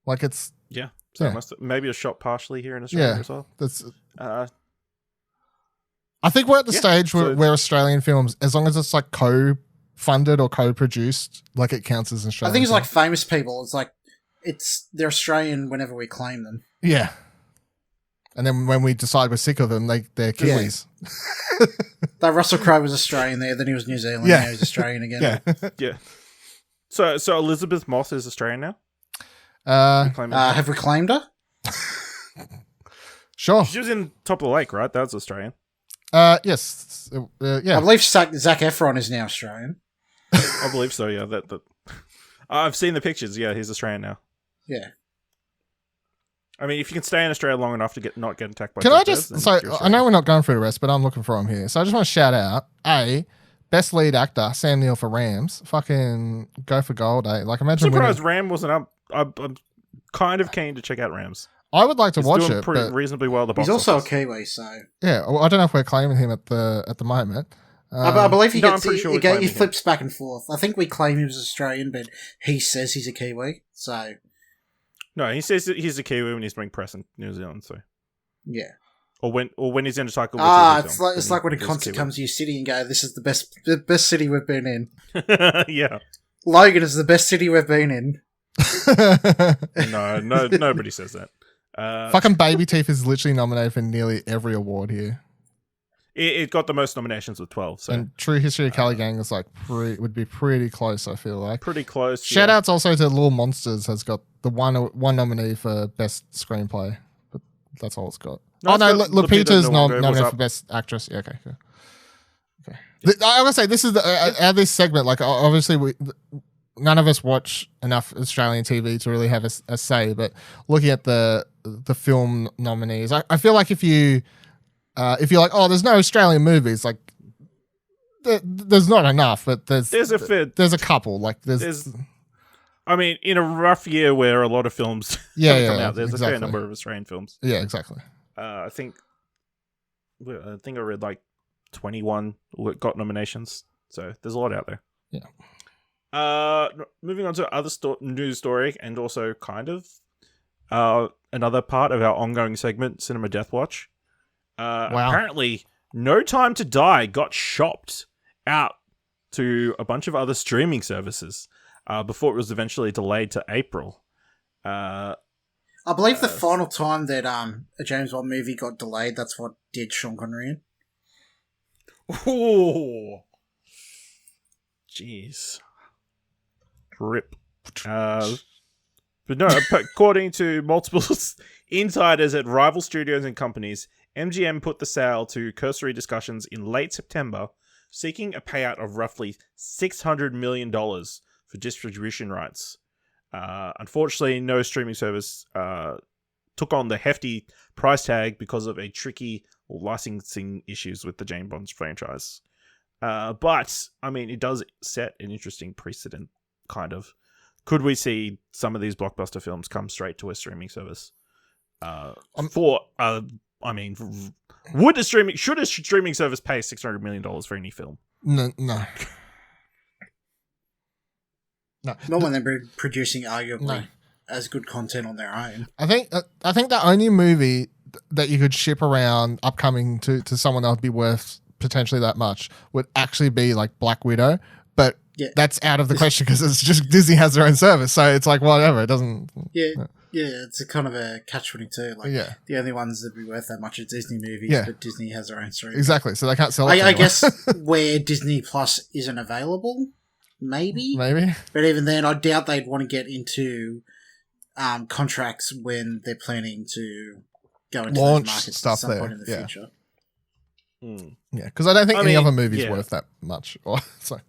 like, it's So it must maybe a shot partially here in Australia as well. That's. I think we're at the stage where Australian films, as long as it's like co-funded or co-produced, like it counts as Australian. I think it's like Famous People. It's like they're Australian whenever we claim them. Yeah. And then when we decide we're sick of them, they're Kiwis. Like Russell Crowe was Australian there, then he was New Zealand, now he's Australian again. Yeah. So Elizabeth Moss is Australian now? Have we claimed her? Sure. She was in Top of the Lake, right? That was Australian. Yes. Yeah. I believe Zac Efron is now Australian. I believe so, yeah. That I've seen the pictures. Yeah, he's Australian now. Yeah. I mean, if you can stay in Australia long enough to not get attacked by Can I just... So, I know we're not going through the rest, but I'm looking for them here. So I just want to shout out, Best Lead Actor, Sam Neill for Rams. Fucking go for gold, Like, imagine... I'm surprised Ram wasn't up. I'm kind of keen to check out Rams. I would like to watch doing it, pretty but reasonably well. He's also a Kiwi, so... Yeah, well, I don't know if we're claiming him at the moment. I believe he flips back and forth. I think we claim he was Australian, but he says he's a Kiwi, so... No, he says that he's a Kiwi when he's being press in New Zealand, so... Yeah. Or when he's in a cycle. It's like when a concert comes to your city and go, "This is the best city we've been in." Yeah. Logan is the best city we've been in. No, nobody says that. Fucking Baby Teeth is literally nominated for nearly every award here. It got the most nominations with 12. So. And True History of Kelly Gang is like would be pretty close. I feel like pretty close. Shout outs also to Little Monsters has got the one nominee for best screenplay, but that's all it's got. Lupita's nominated for best actress. Yeah, okay. I would say this is this segment. Like obviously none of us watch enough Australian TV to really have a say, but looking at the film nominees, I feel like if you're like, oh, there's no Australian movies, like there's not enough, but there's a couple. Like there's I mean, in a rough year where a lot of films come out, there's a fair number of Australian films. Yeah, exactly. I think I read like 21 got nominations, so there's a lot out there. Yeah. Moving on to other news story, and also kind of another part of our ongoing segment, Cinema Death Watch. Wow. Apparently, No Time to Die got shopped out to a bunch of other streaming services before it was eventually delayed to April. I believe the final time that a James Bond movie got delayed, that's what did Sean Connery in. Oh, jeez. Rip. But no, according to multiple insiders at rival studios and companies, MGM put the sale to cursory discussions in late September, seeking a payout of roughly $600 million for distribution rights. Unfortunately, no streaming service took on the hefty price tag because of a tricky licensing issues with the James Bond franchise. But, I mean, it does set an interesting precedent, kind of. Could we see some of these blockbuster films come straight to a streaming service? Should a streaming service pay $600 million for any film? No. Not when they're producing arguably as good content on their own. I think the only movie that you could ship around upcoming to someone that would be worth potentially that much would actually be like Black Widow. But that's out of the question because it's just Disney has their own service, so it's like whatever. It doesn't. Yeah, it's a kind of a catch-22. Like, the only ones that be worth that much are Disney movies, but Disney has their own stream. Exactly, so they can't sell it. I guess where Disney Plus isn't available, maybe. But even then, I doubt they'd want to get into contracts when they're planning to go into launch those markets stuff at some there. point in the future. Yeah, because I don't think any other movie's worth that much. So.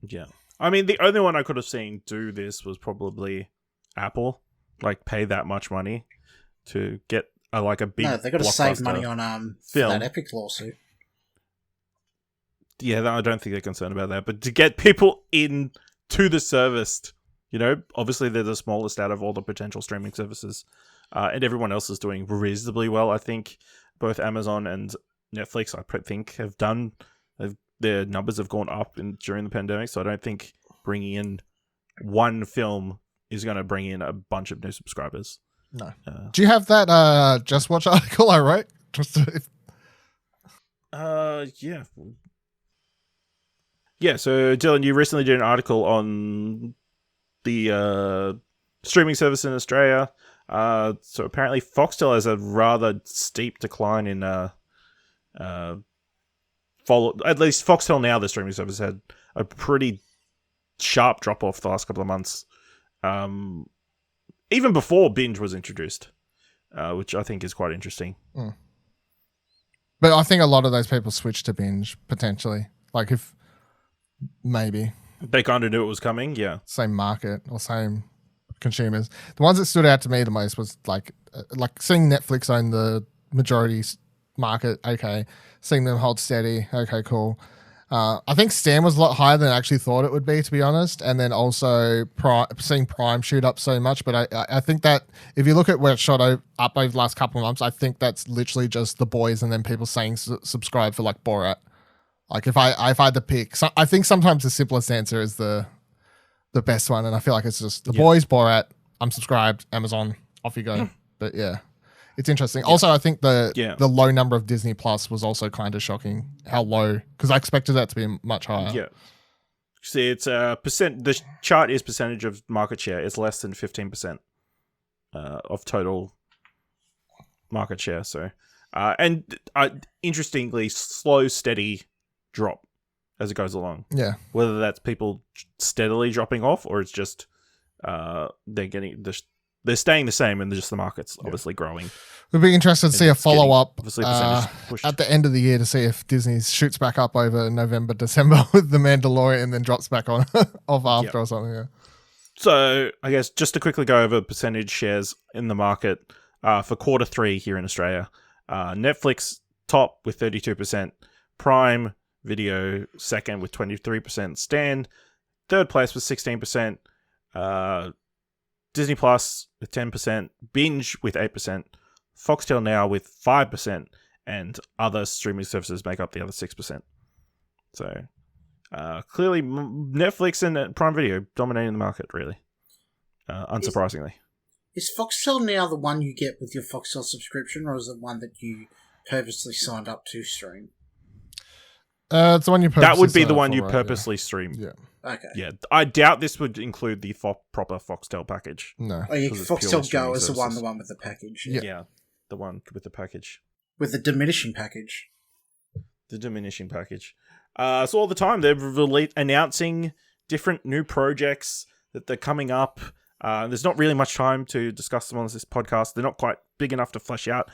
Yeah. I mean, the only one I could have seen do this was probably Apple. Like, pay that much money to get a big No, they got to save money on film. that Epic lawsuit. Yeah, I don't think they're concerned about that. But to get people in to the service, obviously they're the smallest out of all the potential streaming services. And everyone else is doing reasonably well. I think both Amazon and Netflix, I think, have done... Their numbers have gone up during the pandemic, so I don't think bringing in one film is going to bring in a bunch of new subscribers. No. Do you have that Just Watch article I wrote? Yeah. Yeah, so Dylan, you recently did an article on the streaming service in Australia. So apparently Foxtel has a rather steep decline in... at least Foxtel now, the streaming service, had a pretty sharp drop off the last couple of months. Even before Binge was introduced, which I think is quite interesting. But I think a lot of those people switched to Binge, potentially. Like, if maybe. They kind of knew it was coming, yeah. Same market or same consumers. The ones that stood out to me the most was like seeing Netflix own the majority market, okay. Seeing them hold steady, okay, cool. I think Stan was a lot higher than I actually thought it would be, to be honest. And then also seeing Prime shoot up so much. But I think that if you look at where it shot up over the last couple of months, I think that's literally just The Boys and then people saying subscribe for like Borat. Like if I had to pick, I think sometimes the simplest answer is the best one. And I feel like it's just The Boys, Borat, I'm subscribed, Amazon, off you go. But yeah. It's interesting. Yeah. Also, I think the low number of Disney Plus was also kind of shocking. How low? Because I expected that to be much higher. Yeah. See, it's percent. The chart is percentage of market share. It's less than 15% of total market share. So, interestingly, slow, steady drop as it goes along. Yeah. Whether that's people steadily dropping off or it's just they're staying the same and just the market's obviously growing. We'd be interested to see a follow-up at the end of the year to see if Disney shoots back up over November, December with The Mandalorian and then drops back on off after or something. Yeah. So I guess just to quickly go over percentage shares in the market for quarter 3 here in Australia. Netflix top with 32%. Prime Video second with 23%. Stan third place with 16%. Disney Plus with 10%, Binge with 8%, Foxtel Now with 5%, and other streaming services make up the other 6%. So, clearly, Netflix and Prime Video dominating the market, really. Unsurprisingly. Is Foxtel Now the one you get with your Foxtel subscription, or is it one that you purposely signed up to stream? It's the one you purposely That would be the one you purposely stream. Yeah. Okay. Yeah, I doubt this would include the proper Foxtel package. No. Oh, yeah, Foxtel Go is the one with the package. Yeah, the one with the package. With the diminishing package. The diminishing package. So all the time they're announcing different new projects that they're coming up. There's not really much time to discuss them on this podcast. They're not quite big enough to flesh out.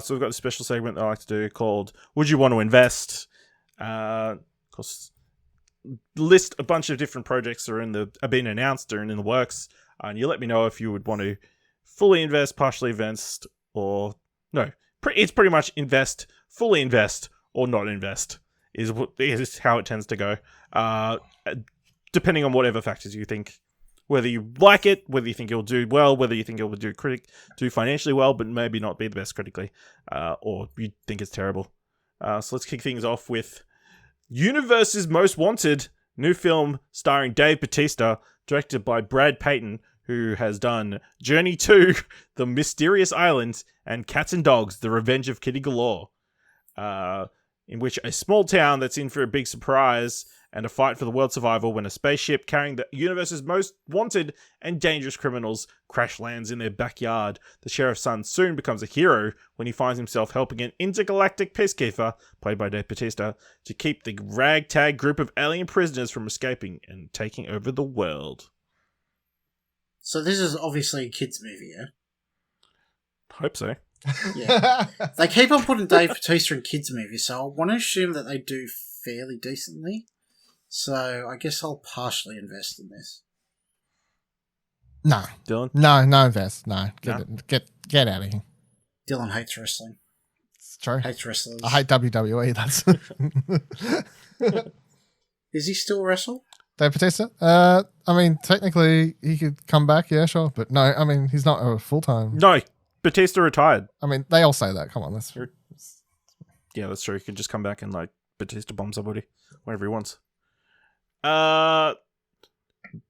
So we've got a special segment that I like to do called Would You Want to Invest? Of course, list a bunch of different projects that are being announced or in the works, and you let me know if you would want to fully invest, partially invest, or no. It's pretty much invest, fully invest, or not invest is how it tends to go. Depending on whatever factors you think, whether you like it, whether you think it'll do well, whether you think it will do financially well, but maybe not be the best critically, or you think it's terrible. So let's kick things off with Universe's Most Wanted, new film starring Dave Bautista, directed by Brad Payton, who has done Journey to The Mysterious Island and Cats and Dogs, The Revenge of Kitty Galore. in which a small town that's in for a big surprise and a fight for the world's survival when a spaceship carrying the universe's most wanted and dangerous criminals crash lands in their backyard. The sheriff's son soon becomes a hero when he finds himself helping an intergalactic peacekeeper, played by Dave Bautista, to keep the ragtag group of alien prisoners from escaping and taking over the world. So this is obviously a kids' movie, yeah? Hope so. Yeah. They keep on putting Dave Bautista in kids' movies, so I want to assume that they do fairly decently. So I guess I'll partially invest in this. No. Dylan? No invest. No. No? Get out of here. Dylan hates wrestling. It's true. Hates wrestlers. I hate WWE. That's Is he still wrestle? Dave Bautista? I mean, technically he could come back, yeah, sure. But no, I mean, he's not a full-time. No, Bautista retired. I mean, they all say that. Come on, that's true. Yeah, that's true. He could just come back and, like, Bautista bomb somebody whenever he wants.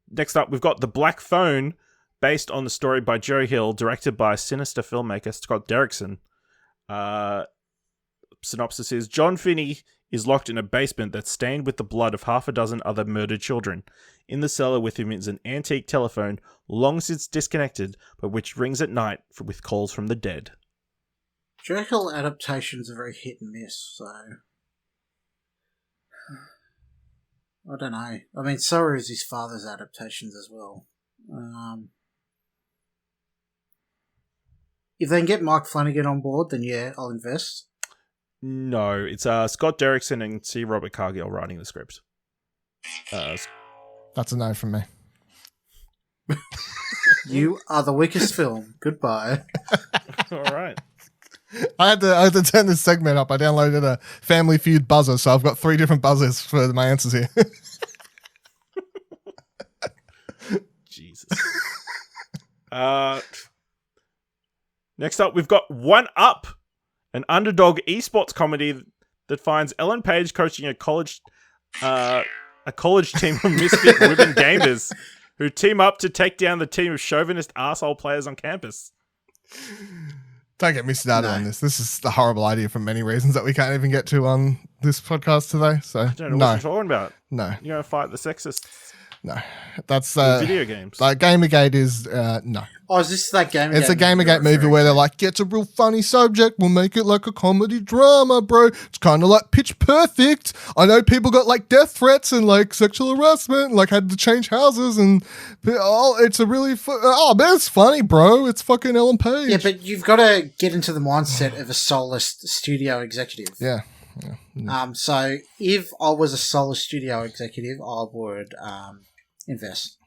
Next up, we've got The Black Phone, based on the story by Joe Hill, directed by sinister filmmaker Scott Derrickson. Synopsis is, John Finney is locked in a basement that's stained with the blood of half a dozen other murdered children. In the cellar with him is an antique telephone, long since disconnected, but which rings at night with calls from the dead. Joe Hill adaptations are very hit and miss, so... I don't know. I mean, so is his father's adaptations as well. If they can get Mike Flanagan on board, then yeah, I'll invest. No, it's Scott Derrickson and C. Robert Cargill writing the script. That's a no from me. You are the weakest film. Goodbye. All right. I had to turn this segment up. I downloaded a Family Feud buzzer, so I've got 3 different buzzers for my answers here. Jesus. Next up, we've got One Up, an underdog esports comedy that finds Ellen Page coaching a college team of misfit women gamers who team up to take down the team of chauvinist arsehole players on campus. Don't get me started on this. This is a horrible idea for many reasons that we can't even get to on this podcast today. So I don't know what you're talking about. No. You're going to fight the sexists. No. That's video games. Like Gamergate is no. Oh, is this that Gamergate? It's a Gamergate movie where they're like, gets a real funny subject, we'll make it like a comedy drama, bro. It's kind of like Pitch Perfect. I know people got like death threats and like sexual harassment and like had to change houses and it's a really but it's funny, bro. It's fucking Ellen Page. Yeah, but you've got to get into the mindset of a soulless studio executive. Yeah. So if I was a soulless studio executive, I would invest.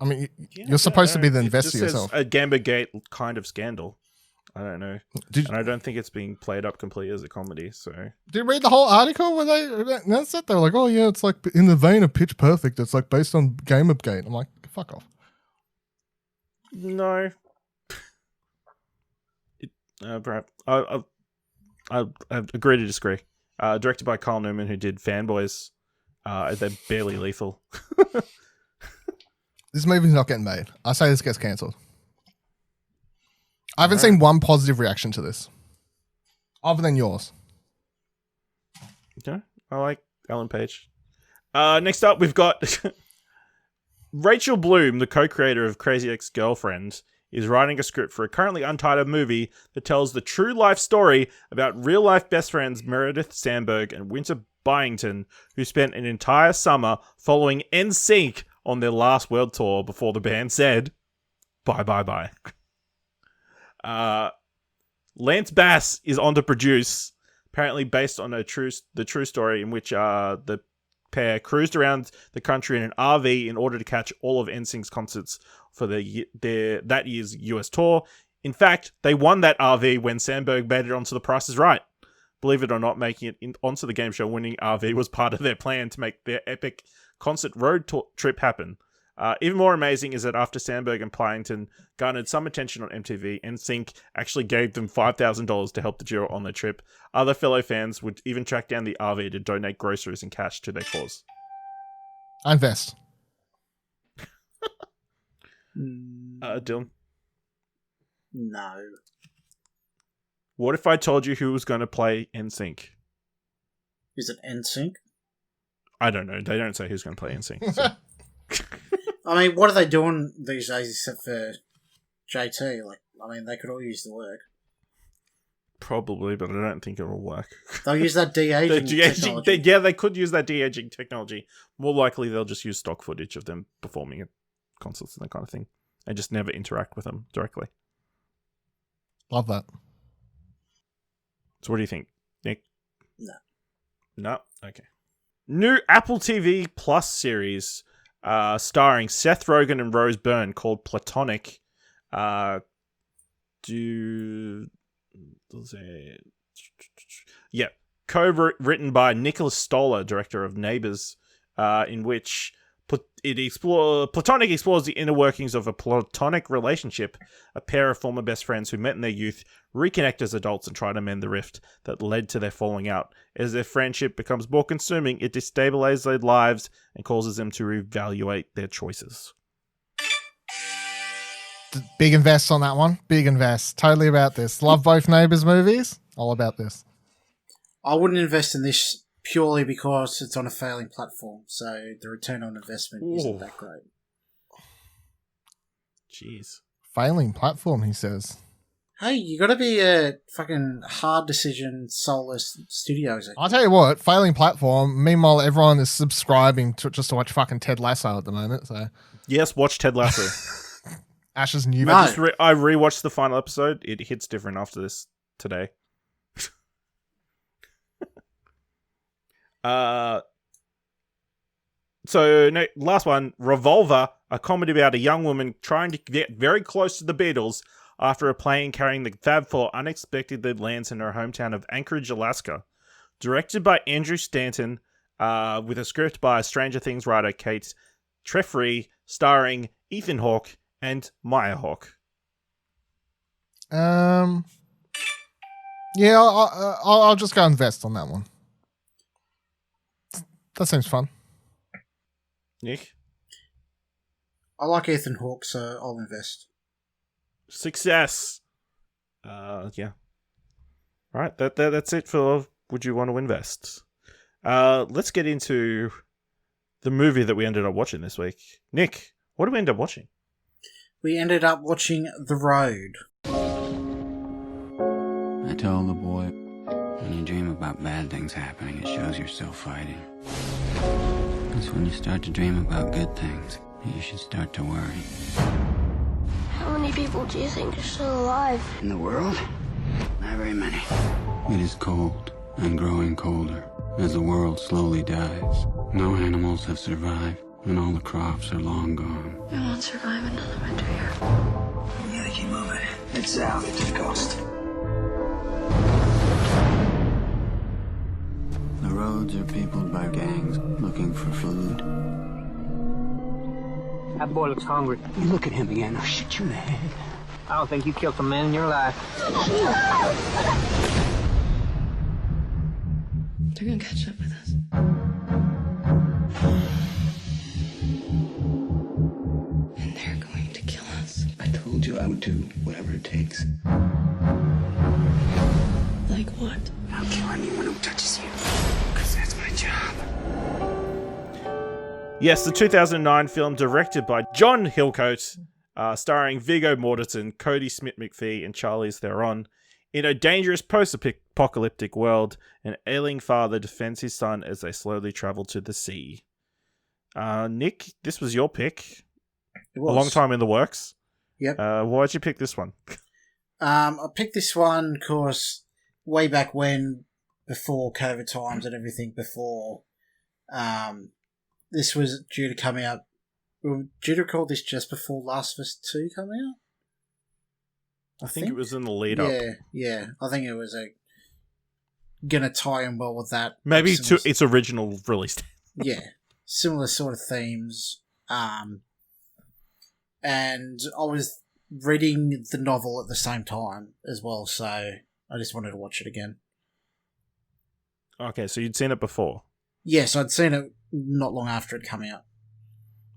I mean, you're supposed to be the investor yourself. A Gambit kind of scandal. I don't know. And I don't think it's being played up completely as a comedy, so... Did you read the whole article where that's it? They were like, oh yeah, it's like in the vein of Pitch Perfect. It's like based on Gamergate. I'm like, fuck off. No. Perhaps. I agree to disagree. Directed by Kyle Newman, who did Fanboys. They're barely lethal. This movie's not getting made. I say this gets cancelled. I haven't seen one positive reaction to this. Other than yours. Okay. I like Ellen Page. Next up, we've got Rachel Bloom, the co-creator of Crazy Ex-Girlfriend, is writing a script for a currently untitled movie that tells the true life story about real-life best friends Meredith Sandberg and Winter Byington, who spent an entire summer following NSYNC on their last world tour before the band said, bye. Lance Bass is on to produce, apparently based on the true story in which the pair cruised around the country in an RV in order to catch all of NSYNC's concerts for that year's US tour. In fact, they won that RV when Sandberg made it onto The Price is Right. Believe it or not, making it onto the game show winning RV was part of their plan to make their epic concert road trip happen. Even more amazing is that after Sandberg and Byington garnered some attention on MTV, NSYNC actually gave them $5,000 to help the duo on their trip. Other fellow fans would even track down the RV to donate groceries and cash to their cause. I invest. Dylan? No. What if I told you who was going to play NSYNC? Is it NSYNC? I don't know. They don't say who's going to play NSYNC. So. I mean, what are they doing these days except for JT? Like, I mean, they could all use the work. Probably, but I don't think it'll work. They'll use that de-aging technology. They could use that de-aging technology. More likely, they'll just use stock footage of them performing at concerts and that kind of thing, and just never interact with them directly. Love that. So what do you think, Nick? No. No? Okay. New Apple TV Plus series starring Seth Rogen and Rose Byrne called Platonic. Co-written by Nicholas Stoller, director of Neighbours, in which Platonic explores the inner workings of a platonic relationship. A pair of former best friends who met in their youth reconnect as adults and try to mend the rift that led to their falling out. As their friendship becomes more consuming, it destabilizes their lives and causes them to reevaluate their choices. Big invest on that one. Big invest. Totally about this. Love both Neighbours movies. All about this. I wouldn't invest in this purely because it's on a failing platform, so the return on investment isn't that great. Jeez. Failing platform, he says. Hey, you gotta be a fucking hard decision soulless studios. I'll tell you what, failing platform. Meanwhile, everyone is subscribing just to watch fucking Ted Lasso at the moment. So yes, watch Ted Lasso. Ash's new. No. I rewatched the final episode. It hits different after this today. Last one, Revolver, a comedy about a young woman trying to get very close to the Beatles after a plane carrying the Fab Four unexpectedly lands in her hometown of Anchorage, Alaska. Directed by Andrew Stanton, with a script by Stranger Things writer Kate Treffery, starring Ethan Hawke and Maya Hawke. Yeah, I'll just go invest on that one. That seems fun. Nick? I like Ethan Hawke, so I'll invest. Success. Yeah. All right, that's it for Would You Want to Invest? Let's get into the movie that we ended up watching this week. Nick, what did we end up watching? We ended up watching The Road. I told the boy, when you dream about bad things happening, it shows you're still fighting. It's when you start to dream about good things, you should start to worry. How many people do you think are still alive? In the world? Not very many. It is cold and growing colder as the world slowly dies. No animals have survived, and all the crops are long gone. I won't survive another winter here. We gotta keep moving. It's south to the coast. The roads are peopled by gangs looking for food. That boy looks hungry. You look at him again, I'll shoot you in the head. I don't think you killed a man in your life. They're gonna catch up with us. And they're going to kill us. I told you I would do whatever it takes. Like what? I'll kill anyone who touches you. Because that's my job. Yes, the 2009 film directed by John Hillcoat, starring Viggo Mortensen, Cody Smith-McPhee, and Charlize Theron. In a dangerous post-apocalyptic world, an ailing father defends his son as they slowly travel to the sea. Nick, this was your pick. It was. A long time in the works. Yep. Why'd you pick this one? I picked this one because way back when, before COVID times and everything, before this was due to come out. We were due to record this just before Last of Us 2 come out. I think it was in the lead up. Yeah. I think it was gonna tie in well with that. Maybe to its original release. Yeah, similar sort of themes. And I was reading the novel at the same time as well, so I just wanted to watch it again. Okay, so you'd seen it before? Yes, I'd seen it not long after it came out.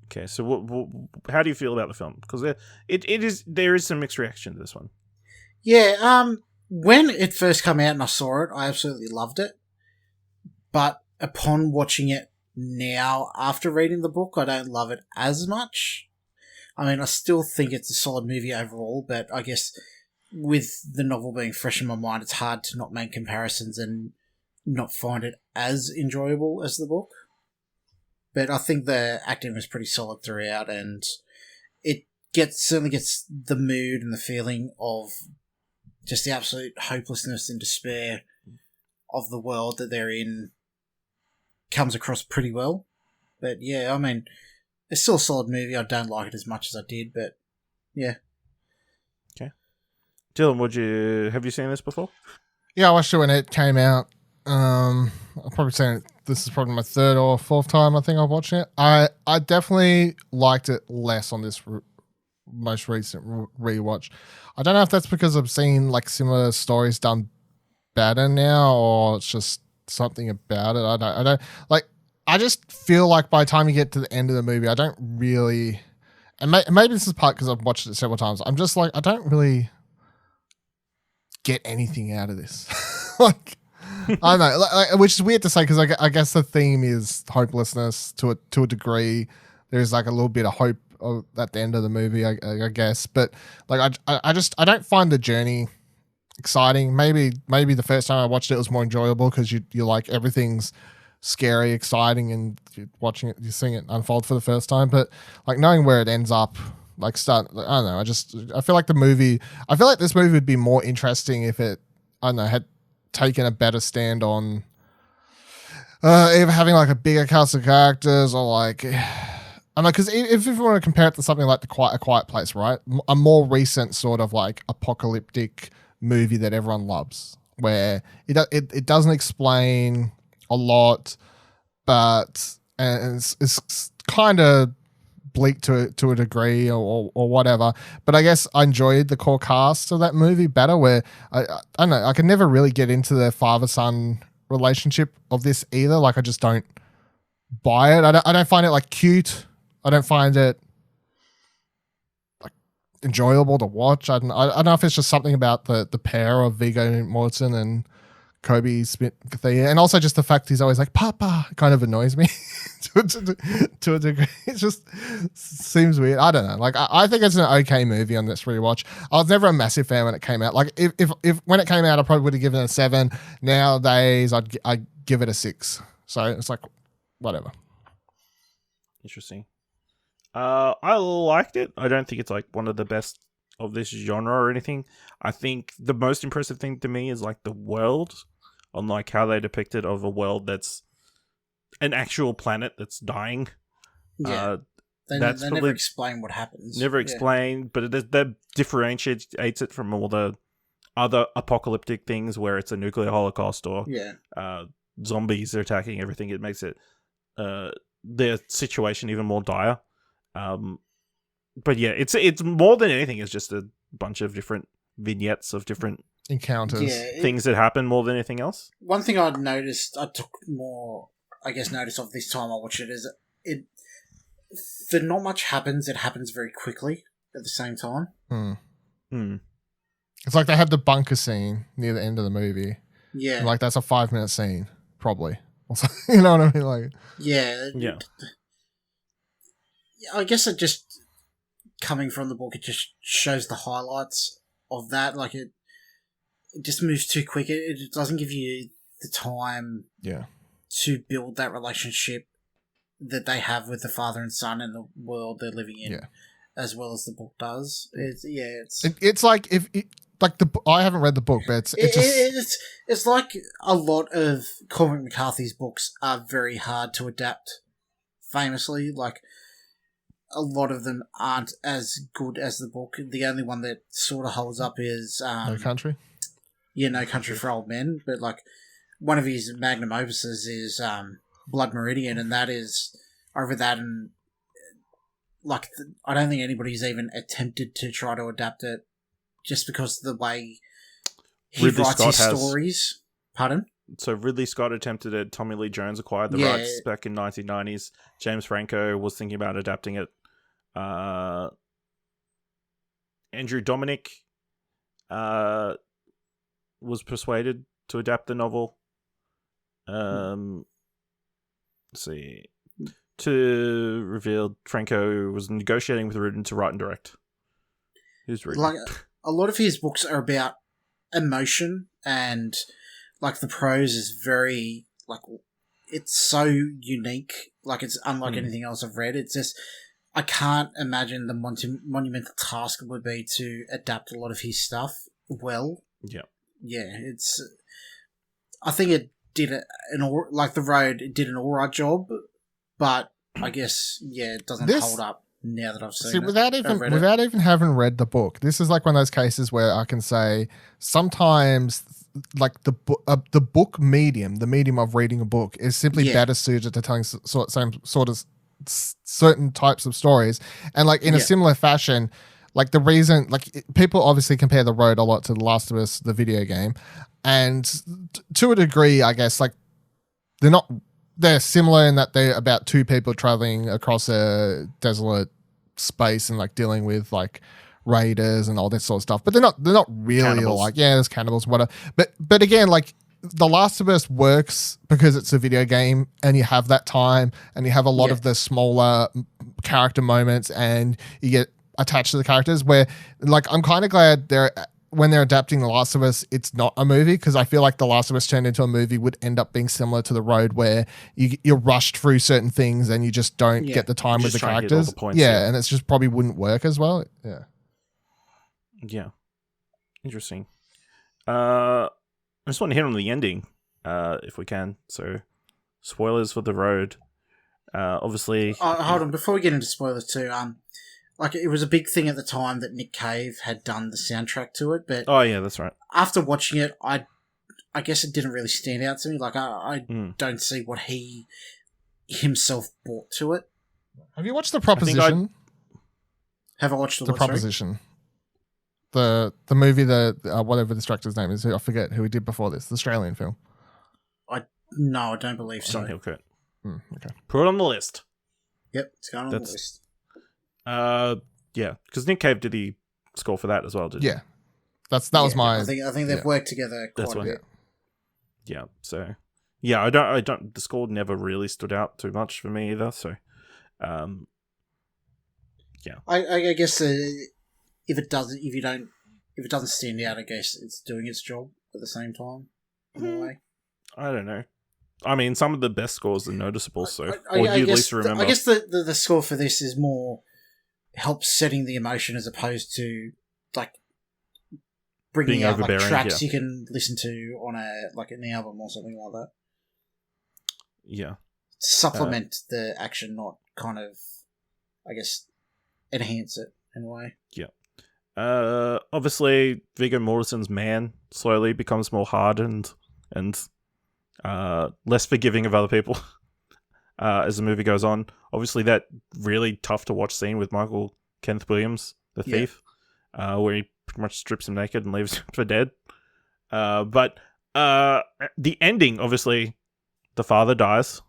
Okay, so how do you feel about the film? Because there is some mixed reaction to this one. Yeah, when it first came out and I saw it, I absolutely loved it. but upon watching it now, after reading the book, I don't love it as much. I mean, I still think it's a solid movie overall, but I guess with the novel being fresh in my mind, it's hard to not make comparisons and not find it as enjoyable as the book. But I think the acting was pretty solid throughout, and it certainly gets the mood and the feeling of just the absolute hopelessness and despair of the world that they're in comes across pretty well. But yeah, I mean, it's still a solid movie. I don't like it as much as I did, but yeah. Okay. Dylan, have you seen this before? Yeah, I watched it when it came out. I've probably seen it. This is probably my third or fourth time I think I've watched it. I definitely liked it less on this most recent rewatch. I don't know if that's because I've seen like similar stories done better now, or it's just something about it. I don't like. I just feel like by the time you get to the end of the movie, I don't really, and maybe this is part because I've watched it several times. I'm just like, I don't really get anything out of this. Like, I don't know, like, which is weird to say because I guess the theme is hopelessness to a degree. There's like a little bit of hope at the end of the movie, I guess, but like I don't find the journey exciting. Maybe the first time I watched it was more enjoyable because you like everything's scary, exciting, and you're watching it, you're seeing it unfold for the first time. But like knowing where it ends up, I don't know. I feel like this movie would be more interesting if it, I don't know, had taken a better stand on either having like a bigger cast of characters or like, I know, because if you want to compare it to something like A Quiet Place, right? A more recent sort of like apocalyptic movie that everyone loves, where it doesn't explain a lot, but it's kind of bleak to a degree or whatever. But I guess I enjoyed the core cast of that movie better, where I don't know, I can never really get into the father-son relationship of this either. Like I just don't buy it. I don't find it like cute. I don't find it like enjoyable to watch. I don't know if it's just something about the pair of Viggo Mortensen and Kobe Smith, and also just the fact he's always like "Papa" kind of annoys me to a degree. It just seems weird. I don't know. Like I think it's an okay movie on this rewatch. I was never a massive fan when it came out. Like if when it came out, I probably would have given it a 7. Nowadays, I'd give it a 6. So it's like whatever. Interesting. I liked it. I don't think it's like one of the best of this genre or anything. I think the most impressive thing to me is like the world, on like how they depict it, of a world that's an actual planet that's dying. Yeah. They never explain what happens. Never explain, but that differentiates it from all the other apocalyptic things where it's a nuclear holocaust or zombies are attacking everything. It makes it their situation even more dire. But yeah, it's more than anything. It's just a bunch of different vignettes of different encounters, things that happen more than anything else. One thing I took more, I guess, notice of this time I watched it is for not much happens. It happens very quickly at the same time. It's like they had the bunker scene near the end of the movie. Yeah, and like that's a 5-minute scene, probably. You know what I mean? Like, yeah. I guess it just, coming from the book, it just shows the highlights of that. Like it just moves too quick. It doesn't give you the time to build that relationship that they have with the father and son and the world they're living in, as well as the book does. It's like I haven't read the book, but it's like a lot of Cormac McCarthy's books are very hard to adapt. Famously, like a lot of them aren't as good as the book. The only one that sort of holds up is No Country. Yeah, No Country for Old Men. But like one of his magnum opuses is Blood Meridian, and that is over that, and like I don't think anybody's even attempted to try to adapt it, just because of the way he writes his stories. Pardon? So Ridley Scott attempted it. Tommy Lee Jones acquired the rights back in 1990s. James Franco was thinking about adapting it. Andrew Dominic was persuaded to adapt the novel. Let's see. To reveal Franco was negotiating with Rudin to write and direct. Who's Rudin? Like, a lot of his books are about emotion, and like the prose is very like it's so unique. Like, it's unlike anything else I've read. It's just I can't imagine the monumental task it would be to adapt a lot of his stuff well. Yeah. It's. I think it did The Road. It did an alright job, but I guess it doesn't hold up now that I've seen it. Without even having read the book, this is like one of those cases where I can say sometimes, like the book medium, the medium of reading a book, is simply better suited to telling same sort of certain types of stories, and like in a similar fashion. Like the reason, like people obviously compare The Road a lot to The Last of Us, the video game, and to a degree, I guess, like they're similar in that they're about two people traveling across a desolate space and like dealing with like raiders and all this sort of stuff. But they're not really cannibals. Like, there's cannibals, whatever. But again, like The Last of Us works because it's a video game and you have that time and you have a lot of the smaller character moments and you get attached to the characters, where like I'm kind of glad when they're adapting The Last of Us, it's not a movie, because I feel like The Last of Us turned into a movie would end up being similar to The Road, where you're rushed through certain things and you just don't get the time with the characters. And it's just probably wouldn't work as well. Interesting. I just want to hit on the ending, if we can. So, spoilers for The Road. Obviously, hold on, before we get into spoilers too. Like, it was a big thing at the time that Nick Cave had done the soundtrack to it, but that's right. After watching it, I guess it didn't really stand out to me. Like, I don't see what he himself brought to it. Have you watched The Proposition? Have I watched The Proposition? The movie, whatever the director's name is, I forget who he did before this, the Australian film. No, I don't believe so. Okay. Okay. Put it on the list. Yep, it's going on the list. Because Nick Cave did the score for that as well, didn't he? That was my. I think they've worked together quite a bit. Yeah. So I don't. The score never really stood out too much for me either. So, I guess if it doesn't stand out, I guess it's doing its job at the same time in a way. I don't know. I mean, some of the best scores are noticeable, so you at least remember. I guess the score for this is more helps setting the emotion as opposed to like bringing out like tracks you can listen to on an album or something like that. Yeah, supplement the action, not kind of, I guess, enhance it in a way. Yeah. Obviously, Viggo Mortensen's man slowly becomes more hardened and less forgiving of other people as the movie goes on. Obviously, that really tough to watch scene with Michael Kenneth Williams, the thief, where he pretty much strips him naked and leaves him for dead. But the ending, obviously, the father dies,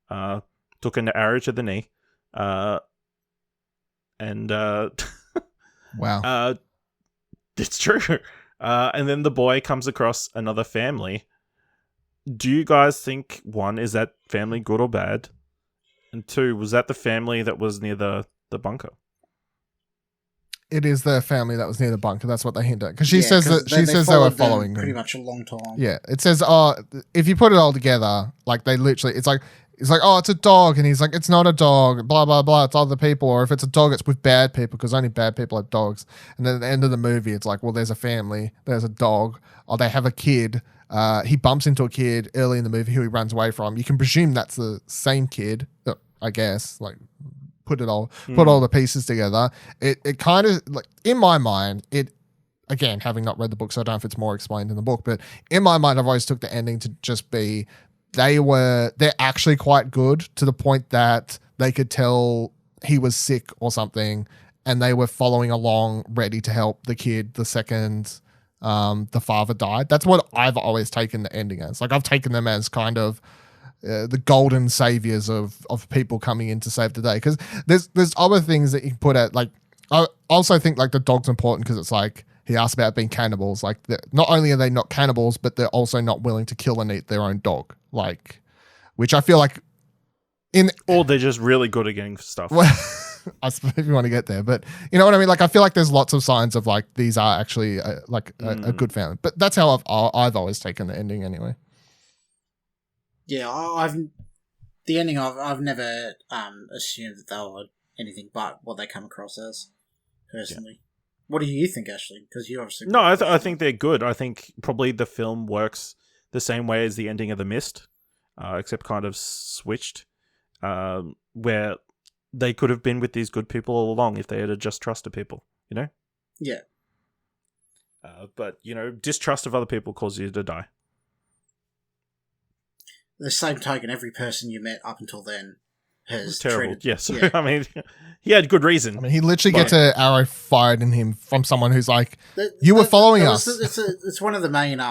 took an arrow to the knee, and wow, it's true. And then the boy comes across another family. Do you guys think, one, is that family good or bad? And two, was that the family that was near the bunker? It is the family that was near the bunker. That's what they hint at. Because she says they were following pretty him. much a long time. Yeah. It says, if you put it all together, like they literally, it's like, it's a dog. And he's like, it's not a dog, blah, blah, blah. It's other people. Or if it's a dog, it's with bad people because only bad people have dogs. And then at the end of the movie, it's like, well, there's a family, there's a dog, or they have a kid. He bumps into a kid early in the movie who he runs away from. You can presume that's the same kid, I guess. Like, put all the pieces together. It kind of, like, in my mind, again, having not read the book, so I don't know if it's more explained in the book, but in my mind, I've always took the ending to just be they're actually quite good to the point that they could tell he was sick or something, and they were following along, ready to help the kid the second the father died. That's what I've always taken the ending as. Like, I've taken them as kind of the golden saviors of people coming in to save the day. Because there's other things that you can put at, like, I also think like the dog's important because it's like he asked about being cannibals. Like, not only are they not cannibals, but they're also not willing to kill and eat their own dog. Like, which I feel like or they're just really good at getting stuff. Well, I suppose if you want to get there, but you know what I mean. Like, I feel like there's lots of signs of like these are actually a good family. But that's how I've always taken the ending anyway. Yeah, the ending. I've never assumed that they were anything but what they come across as. Personally, what do you think, Ashley? Because you obviously I think they're good. I think probably the film works the same way as the ending of The Mist, except kind of switched, where they could have been with these good people all along if they had just trusted people, you know? Yeah. But, you know, distrust of other people causes you to die. The same token, every person you met up until then has terrible. treated... Yes. Yeah. I mean, he had good reason. I mean, he literally gets an arrow fired in him from someone who's like, you were following us. It's one of the main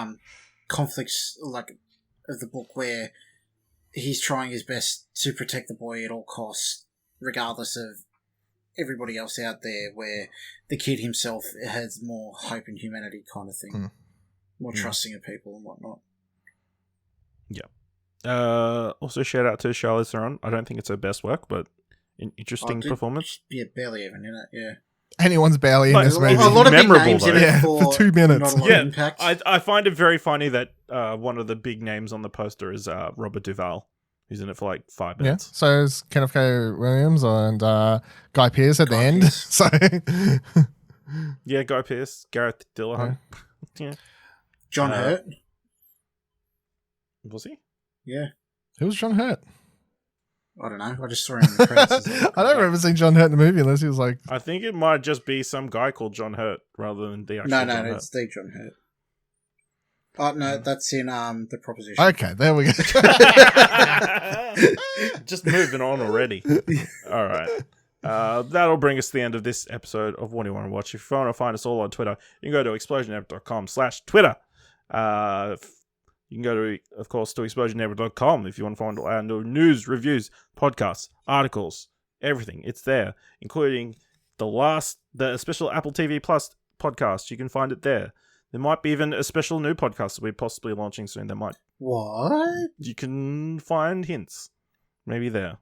conflicts like of the book where he's trying his best to protect the boy at all costs, regardless of everybody else out there, where the kid himself has more hope and humanity kind of thing. More trusting of people and whatnot. Yeah. Also, shout out to Charlize Theron. I don't think it's her best work, but an interesting performance. Yeah, barely even in it, yeah. Anyone's barely in this movie. A lot of big memorable, names in it for 2 minutes. Not a lot of impact. I find it very funny that one of the big names on the poster is Robert Duvall, who's in it for like 5 minutes. Yeah, so is Kenneth K. Williams and Guy Pearce at the end. So yeah, Guy Pearce, Gareth Dillahunt. Yeah. John Hurt. Was he? Yeah. Who was John Hurt? I don't know. I just saw him in the credits. I don't remember seeing John Hurt in the movie unless he was like... I think it might just be some guy called John Hurt rather than the actual John Hurt. It's the John Hurt. Oh, no, that's in The Proposition. Okay, there we go. Just moving on already. All right. That'll bring us to the end of this episode of What Do You Want to Watch. If you want to find us all on Twitter, you can go to explosionever.com/Twitter. You can go to, of course, to explosionever.com if you want to find our news, reviews, podcasts, articles, everything. It's there, including the special Apple TV Plus podcast. You can find it there. There might be even a special new podcast that we're possibly launching soon. What? You can find hints. Maybe there.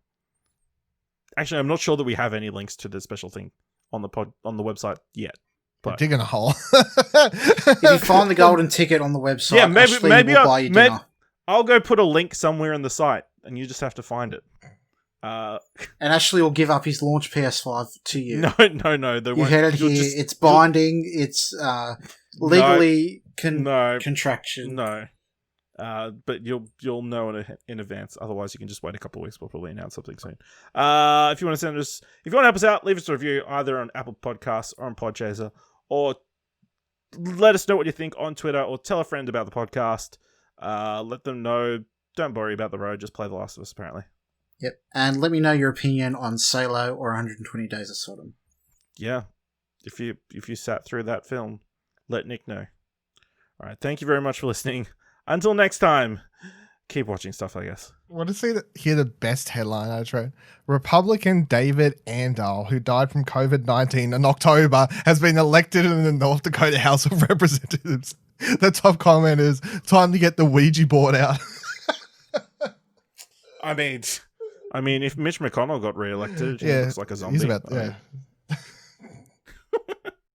Actually, I'm not sure that we have any links to the special thing on the website yet. But digging a hole. If you find the golden ticket on the website, maybe I'll buy you dinner. I'll go put a link somewhere in the site, and you just have to find it. And Ashley will give up his launch PS5 to you. No. You heard it here. It's binding. It's legally contraction. No. But you'll know in advance. Otherwise, you can just wait a couple of weeks. We'll probably announce something soon. If you want to help us out, leave us a review either on Apple Podcasts or on Podchaser, or let us know what you think on Twitter, or tell a friend about the podcast. Let them know. Don't worry about the road. Just play The Last of Us. Apparently. Yep, and let me know your opinion on Salo or 120 Days of Sodom. Yeah, if you sat through that film, let Nick know. All right, thank you very much for listening. Until next time, keep watching stuff, I guess. I want to hear the best headline I read. Republican David Andal, who died from COVID-19 in October, has been elected in the North Dakota House of Representatives. The top comment is, time to get the Ouija board out. I mean, if Mitch McConnell got re-elected, he looks like a zombie. He's about, yeah.